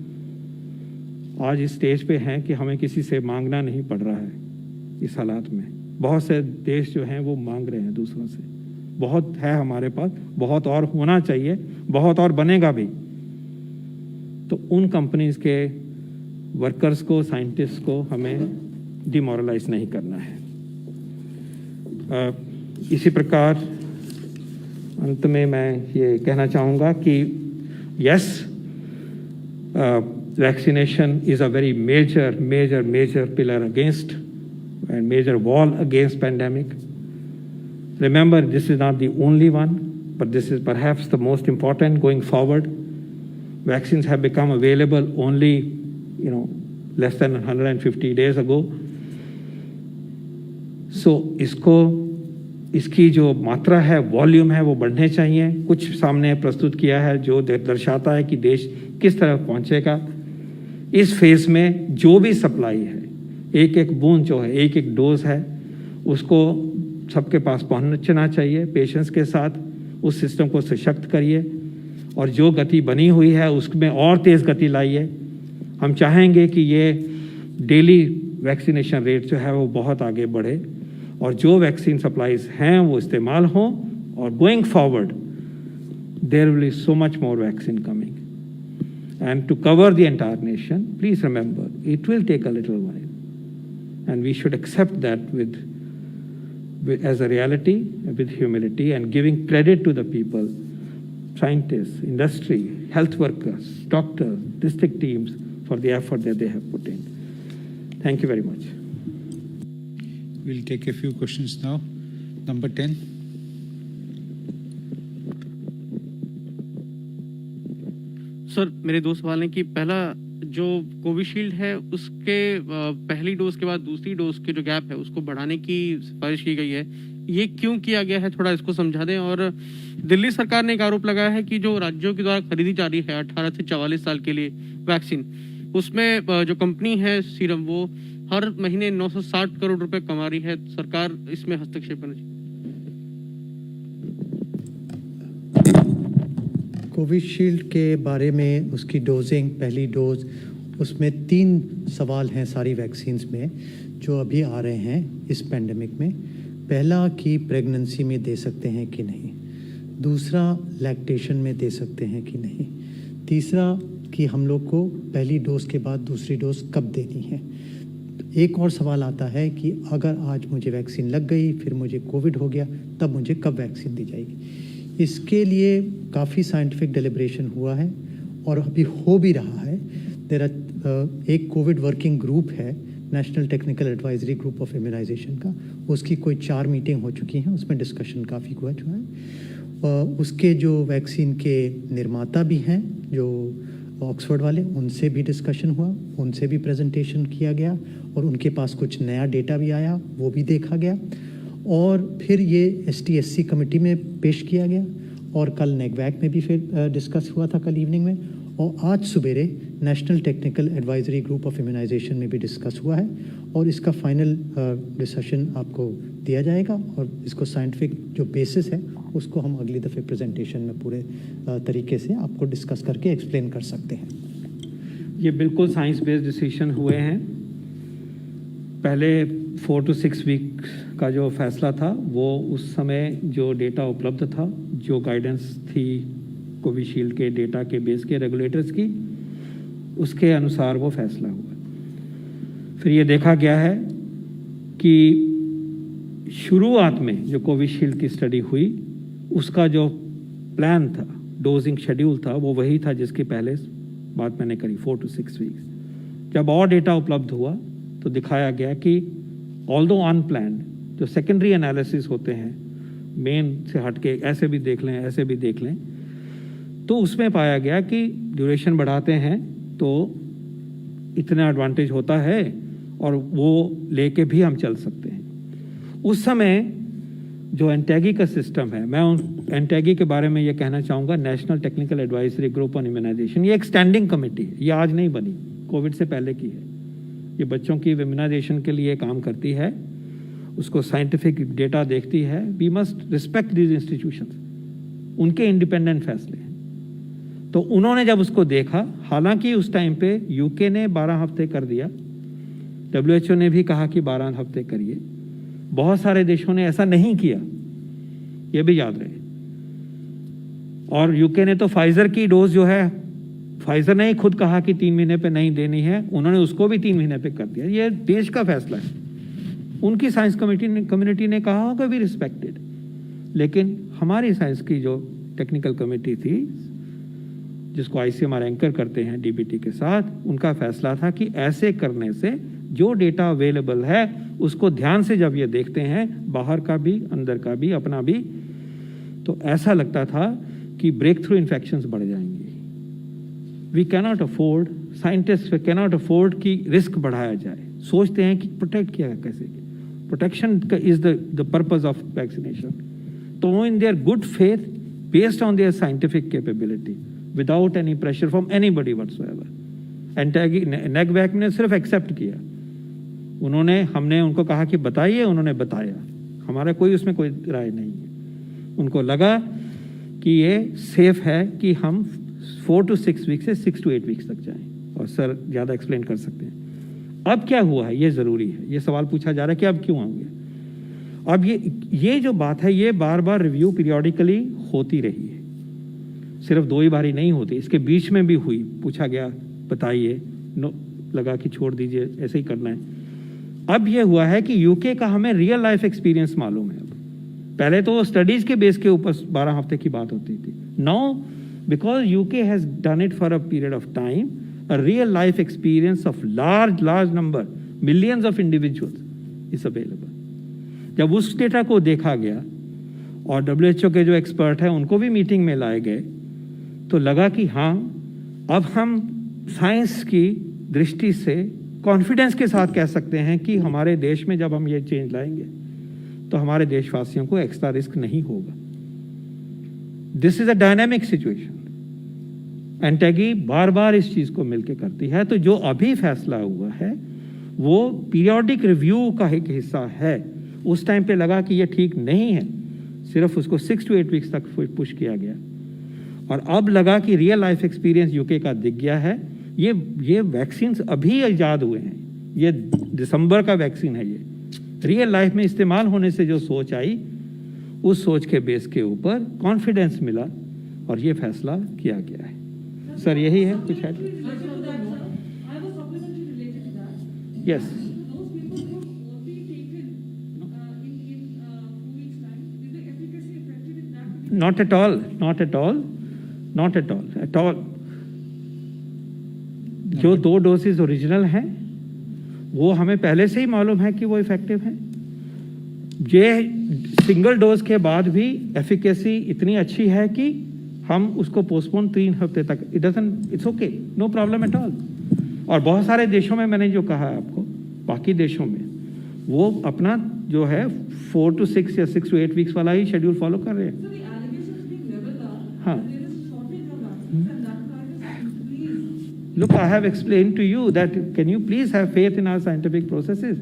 आज इस स्टेज पे हैं कि हमें किसी से मांगना नहीं पड़ रहा है इस हालात में। बहुत से देश जो हैं वो मांग रहे हैं दूसरों से, बहुत है हमारे पास, बहुत और होना चाहिए, बहुत और बनेगा भी। तो उन कंपनीज के वर्कर्स को, साइंटिस्ट को हमें डिमोरलाइज नहीं करना है। इसी प्रकार अंत में मैं ये कहना चाहूँगा कि yes, vaccination is a very major pillar against and major wall against pandemic. Remember, this is not the only one, but this is perhaps the most important going forward. Vaccines have become available only, less than 150 days ago. So इसकी जो मात्रा है, volume है, वो बढ़ने चाहिए। कुछ सामने प्रस्तुत किया है जो दर्शाता है कि देश किस तरफ पहुंचेगा। इस फेज में जो भी सप्लाई है, एक एक बूंद जो है, एक एक डोज है, उसको सबके पास पहुंचना चाहिए। पेशेंस के साथ उस सिस्टम को सशक्त करिए और जो गति बनी हुई है उसमें और तेज़ गति लाइए। हम चाहेंगे कि ये डेली वैक्सीनेशन रेट जो है वो बहुत आगे बढ़े और जो वैक्सीन सप्लाईज हैं वो इस्तेमाल हों, और going forward there will be so much more vaccine coming, and to cover the entire nation, please remember it will take a little while, and we should accept that as a reality, with humility, and giving credit to the people, scientists, industry, health workers, doctors, district teams for the effort that they have put in. Thank you very much. We'll take a few questions now. Number 10. Sir, मेरे दो सवाल हैं कि पहला, जो Covishield है उसके पहली डोज के बाद दूसरी डोज के जो गैप है उसको बढ़ाने की सिफारिश की गई है, ये क्यों किया गया है, थोड़ा इसको समझा दें। और दिल्ली सरकार ने एक आरोप लगाया है कि जो राज्यों के द्वारा खरीदी जा रही है 18 से 44 साल के लिए वैक्सीन, उसमें जो कंपनी है सीरम, वो हर महीने 960 करोड़ रुपए कमा रही है। सरकार इसमें हस्तक्षेप करना चाहिए। कोविशील्ड के बारे में उसकी डोजिंग, पहली डोज, उसमें 3 सवाल हैं सारी वैक्सीन्स में जो अभी आ रहे हैं इस पैंडेमिक में। पहला कि प्रेगनेंसी में दे सकते हैं कि नहीं, दूसरा लैक्टेशन में दे सकते हैं कि नहीं, तीसरा कि हम लोग को पहली डोज के बाद दूसरी डोज कब देनी है। एक और सवाल आता है कि अगर आज मुझे वैक्सीन लग गई, फिर मुझे कोविड हो गया, तब मुझे कब वैक्सीन दी जाएगी। इसके लिए काफ़ी साइंटिफिक डेलिब्रेशन हुआ है और अभी हो भी रहा है। एक कोविड वर्किंग ग्रुप है, national technical advisory group of immunization का, उसकी कोई 4 मीटिंग हो चुकी हैं, उसमें डिस्कशन काफ़ी हुआ जो है। उसके जो वैक्सीन के निर्माता भी हैं, जो ऑक्सफोर्ड वाले, उनसे भी डिस्कशन हुआ, उनसे भी प्रेजेंटेशन किया गया और उनके पास कुछ नया डेटा भी आया, वो भी देखा गया और फिर ये STSC कमेटी में पेश किया गया और कल नेगवैक में भी फिर डिस्कस हुआ था कल इवनिंग में, और आज सवेरे national technical advisory group of immunization में भी डिस्कस हुआ है और इसका फाइनल डिसीजन आपको दिया जाएगा और इसको साइंटिफिक जो बेसिस है उसको हम अगली दफ़े प्रेजेंटेशन में पूरे तरीके से आपको डिस्कस करके एक्सप्लेन कर सकते हैं। ये बिल्कुल साइंस बेस्ड डिसीजन हुए हैं। पहले 4 to 6 वीक का जो फैसला था वो उस समय जो डेटा उपलब्ध था, जो गाइडेंस थी कोविशील्ड के डेटा के बेस के रेगुलेटर्स की, उसके अनुसार वो फैसला हुआ। फिर ये देखा गया है कि शुरुआत में जो कोविशील्ड की स्टडी हुई उसका जो प्लान था, डोजिंग शेड्यूल था, वो वही था जिसकी पहले बात मैंने करी, 4 to 6 वीक्स। जब और डेटा उपलब्ध हुआ तो दिखाया गया कि ऑल्दो अनप्लान्ड जो सेकेंडरी एनालिसिस होते हैं, मेन से हटके ऐसे भी देख लें, ऐसे भी देख लें, तो उसमें पाया गया कि ड्यूरेशन बढ़ाते हैं तो इतना एडवांटेज होता है और वो लेके भी हम चल सकते हैं। उस समय जो एंटैगी का सिस्टम है, मैं उन एंटैगी के बारे में ये कहना चाहूँगा, national technical advisory group on immunization, ये एक स्टैंडिंग कमेटी है, ये आज नहीं बनी, कोविड से पहले की है। ये बच्चों की इम्यूनाइजेशन के लिए काम करती है, उसको साइंटिफिक डेटा देखती है। We must respect these institutions, उनके इंडिपेंडेंट फैसले हैं। तो उन्होंने जब उसको देखा, हालांकि उस टाइम पे यूके ने 12 हफ्ते कर दिया, WHO ने भी कहा कि 12 हफ्ते करिए, बहुत सारे देशों ने ऐसा नहीं किया, ये भी याद रहे। और यूके ने तो फाइजर की डोज जो है, फाइजर ने ही खुद कहा कि 3 महीने पे नहीं देनी है, उन्होंने उसको भी 3 महीने पे कर दिया। ये देश का फैसला है, उनकी साइंस कम्युनिटी ने कहा होगा भी रिस्पेक्टेड, लेकिन हमारी साइंस की जो टेक्निकल कमेटी थी, जिसको ICMR एंकर करते हैं DBT के साथ, उनका फैसला था कि ऐसे करने से जो डेटा अवेलेबल है उसको ध्यान से जब ये देखते हैं, बाहर का भी, अंदर का भी, अपना भी, तो ऐसा लगता था कि ब्रेक थ्रू इन्फेक्शंस बढ़ जाएंगी। We cannot afford, scientist cannot afford कि रिस्क बढ़ाया जाए। सोचते हैं कि प्रोटेक्ट किया कैसे, protection is the purpose of vaccination. तो in their good faith, based on their scientific capability, without any pressure from anybody whatsoever, NTAGI ने सिर्फ एक्सेप्ट किया। उन्होंने, हमने उनको कहा कि बताइए, उन्होंने बताया, हमारा कोई उसमें कोई राय नहीं है। उनको लगा कि ये सेफ है कि हम 4 to 6 वीक से 6 to 8 वीक्स तक जाएं। और सर ज़्यादा एक्सप्लेन कर सकते हैं। अब क्या हुआ है, ये ज़रूरी है, ये सवाल पूछा जा रहा है कि अब क्यों होंगे। अब ये जो बात है, ये बार बार रिव्यू पीरियोडिकली होती रही है, सिर्फ 2 ही बारी नहीं होती, इसके बीच में भी हुई, पूछा गया बताइए, नो लगा कि छोड़ दीजिए, ऐसे ही करना है। अब ये हुआ है कि यूके का हमें रियल लाइफ एक्सपीरियंस मालूम है। अब पहले तो स्टडीज के बेस के ऊपर 12 हफ्ते की बात होती थी। Now because UK has done it for a period of time, a real life experience of large number, millions of individuals is available. जब उस डेटा को देखा गया और WHO के जो एक्सपर्ट हैं उनको भी मीटिंग में लाए गए, तो लगा कि हाँ, अब हम साइंस की दृष्टि से कॉन्फिडेंस के साथ कह सकते हैं कि हमारे देश में जब हम ये चेंज लाएंगे तो हमारे देशवासियों को एक्स्ट्रा रिस्क नहीं होगा। This is a dynamic situation. NTAGI बार बार इस चीज को मिलकर करती है। तो जो अभी फैसला हुआ है वो पीरियोडिक रिव्यू का एक हिस्सा है। उस टाइम पे लगा कि ये ठीक नहीं है, सिर्फ उसको 6 to 8 वीक्स तक पुश किया गया, और अब लगा कि रियल लाइफ एक्सपीरियंस यूके का दिख गया है। ये वैक्सीन अभी इजाद हुए हैं, ये दिसंबर का वैक्सीन है। ये रियल लाइफ में इस्तेमाल होने से जो सोच आई, उस सोच के बेस के ऊपर कॉन्फिडेंस मिला और ये फैसला किया गया है। सर यही है, कुछ है? Yes, not at all, not at all, not at all, at all. जो 2 डोसेज ओरिजिनल हैं वो हमें पहले से ही मालूम है कि वो इफेक्टिव हैं। ये सिंगल डोज के बाद भी एफिकेसी इतनी अच्छी है कि हम उसको पोस्टपोन 3 हफ्ते तक, it's okay, no problem at all. और बहुत सारे देशों में, मैंने जो कहा है आपको, बाकी देशों में वो अपना जो है 4 to 6 या 6 to 8 वीक्स वाला ही शेड्यूल फॉलो कर रहे हैं। हाँ, look, I have explained to you that can you please have faith in our scientific processes.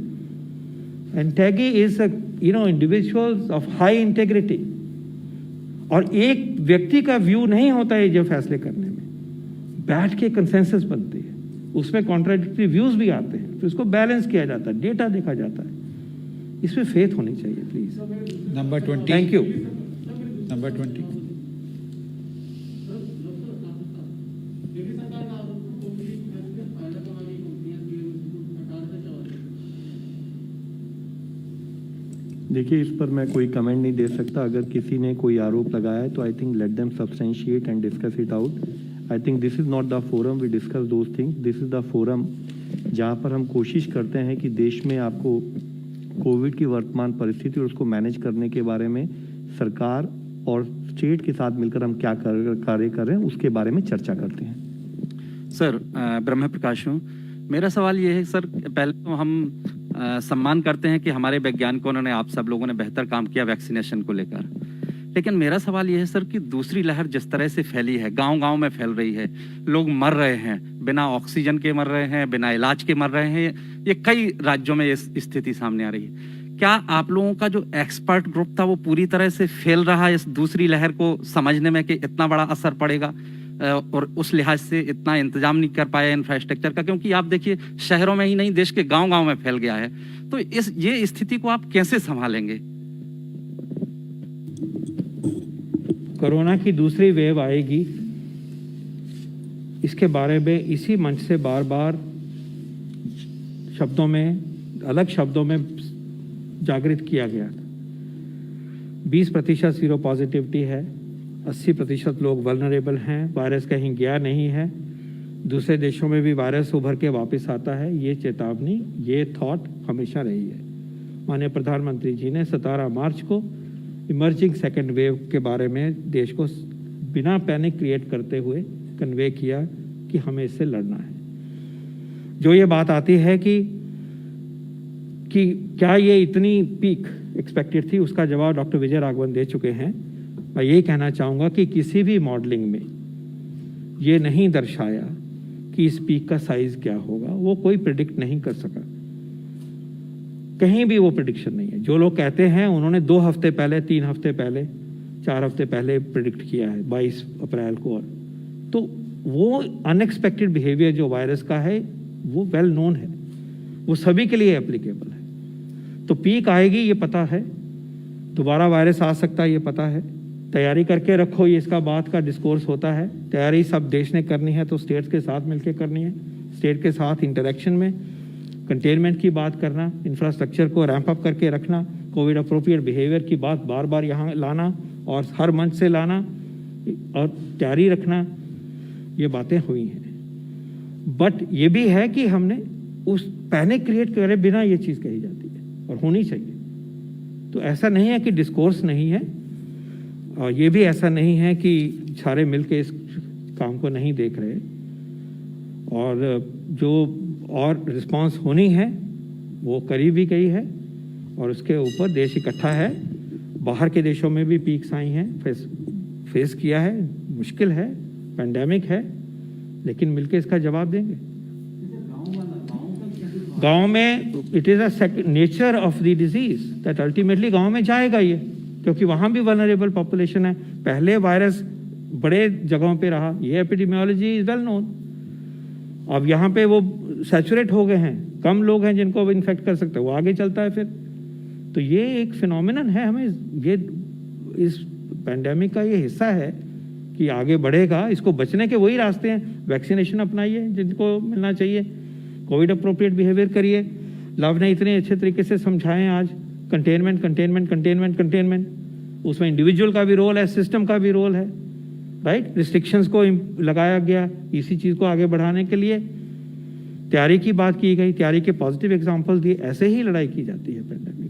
And TAGI is individuals of high integrity. और एक व्यक्ति का व्यू नहीं होता है जो फैसले करने में, बैठ के कंसेंसस बनती है, उसमें कॉन्ट्राडिक्टरी व्यूज भी आते हैं, फिर उसको बैलेंस किया जाता है, डेटा देखा जाता है। इसमें फेथ होनी चाहिए please. Number 20. Thank you. Number 20. देखिए, इस पर मैं कोई कमेंट नहीं दे सकता। अगर किसी ने कोई आरोप लगाया है तो I think let them substantiate and discuss it out. I think this is not the forum we discuss those things. This is the forum जहाँ पर हम कोशिश करते हैं कि देश में आपको कोविड की वर्तमान परिस्थिति और उसको मैनेज करने के बारे में सरकार और स्टेट के साथ मिलकर हम क्या कार्य कर रहे हैं उसके बारे में चर्चा करते हैं। सर, ब्रह्म प्रकाश हूँ। मेरा सवाल ये है सर, पहले तो हम सम्मान करते हैं कि हमारे वैज्ञानिकों ने, आप सब लोगों ने बेहतर काम किया वैक्सीनेशन को लेकर, लेकिन मेरा सवाल ये है सर कि दूसरी लहर जिस तरह से फैली है, गांव-गांव में फैल रही है, लोग मर रहे हैं, बिना ऑक्सीजन के मर रहे हैं, बिना इलाज के मर रहे हैं, ये कई राज्यों में ये स्थिति सामने आ रही है। क्या आप लोगों का जो एक्सपर्ट ग्रुप था वो पूरी तरह से फेल रहा है इस दूसरी लहर को समझने में कि इतना बड़ा असर पड़ेगा? और उस लिहाज से इतना इंतजाम नहीं कर पाया इंफ्रास्ट्रक्चर का, क्योंकि आप देखिए शहरों में ही नहीं देश के गांव-गांव में फैल गया है। तो ये स्थिति को आप कैसे संभालेंगे? कोरोना की दूसरी वेव आएगी, इसके बारे में इसी मंच से बार बार शब्दों में, अलग शब्दों में जागृत किया गया था। 20% सीरो पॉजिटिविटी है, 80% लोग वल्नरेबल हैं, वायरस कहीं गया नहीं है, दूसरे देशों में भी वायरस उभर के वापस आता है। ये चेतावनी, ये थॉट हमेशा रही है। माननीय प्रधानमंत्री जी ने 17 मार्च को इमर्जिंग सेकेंड वेव के बारे में देश को बिना पैनिक क्रिएट करते हुए कन्वे किया कि हमें इससे लड़ना है। जो ये बात आती है कि क्या ये इतनी पीक एक्सपेक्टेड थी, उसका जवाब डॉक्टर विजय राघवन दे चुके हैं। मैं ये कहना चाहूँगा कि किसी भी मॉडलिंग में ये नहीं दर्शाया कि इस पीक का साइज क्या होगा, वो कोई प्रिडिक्ट नहीं कर सका, कहीं भी वो प्रिडिक्शन नहीं है। जो लोग कहते हैं उन्होंने 2 हफ्ते पहले, 3 हफ्ते पहले, 4 हफ्ते पहले प्रिडिक्ट किया है 22 अप्रैल को। और तो वो अनएक्सपेक्टेड बिहेवियर जो वायरस का है वो वेल नोन है, वो सभी के लिए एप्लीकेबल है। तो पीक आएगी ये पता है, दोबारा वायरस आ सकता है ये पता है, तैयारी करके रखो ये इसका बात का डिस्कोर्स होता है। तैयारी सब देश ने करनी है तो स्टेट्स के साथ मिलकर करनी है, स्टेट के साथ इंटरेक्शन में कंटेनमेंट की बात करना, इंफ्रास्ट्रक्चर को रैंप अप करके रखना, कोविड अप्रोप्रिएट बिहेवियर की बात बार बार यहाँ लाना और हर मंच से लाना और तैयारी रखना, ये बातें हुई हैं। बट ये भी है कि हमने उस पैनिक क्रिएट करे बिना ये चीज़ कही जाती है और होनी चाहिए। तो ऐसा नहीं है कि डिस्कोर्स नहीं है, और ये भी ऐसा नहीं है कि सारे मिलके इस काम को नहीं देख रहे, और जो और रिस्पांस होनी है वो करी भी गई है और उसके ऊपर देश इकट्ठा है। बाहर के देशों में भी पीक्स आई हैं, फेस किया है, मुश्किल है, पेंडेमिक है, लेकिन मिलके इसका जवाब देंगे। गांव में it is a nature of the disease that ultimately गांव में जाएगा ये, क्योंकि वहाँ भी वल्नरेबल पॉपुलेशन है। पहले वायरस बड़े जगहों पे रहा, ये एपिडेमियोलॉजी इज वेल नोन। अब यहाँ पे वो सैचुरेट हो गए हैं, कम लोग हैं जिनको इन्फेक्ट कर सकते हैं, वो आगे चलता है फिर। तो ये एक फिनोमिनन है, हमें ये इस पेंडेमिक का ये हिस्सा है कि आगे बढ़ेगा। इसको बचने के वही रास्ते हैं, वैक्सीनेशन अपनाइए जिनको मिलना चाहिए, कोविड अप्रोप्रिएट बिहेवियर करिए। लव ने इतने अच्छे तरीके से समझाएं आज, कंटेनमेंट कंटेनमेंट कंटेनमेंट कंटेनमेंट, उसमें इंडिविजुअल का भी रोल है, सिस्टम का भी रोल है, राइट। रिस्ट्रिक्शंस को लगाया गया इसी चीज़ को आगे बढ़ाने के लिए। तैयारी की बात की गई, तैयारी के पॉजिटिव एग्जांपल दिए, ऐसे ही लड़ाई की जाती है पेंडेमिक।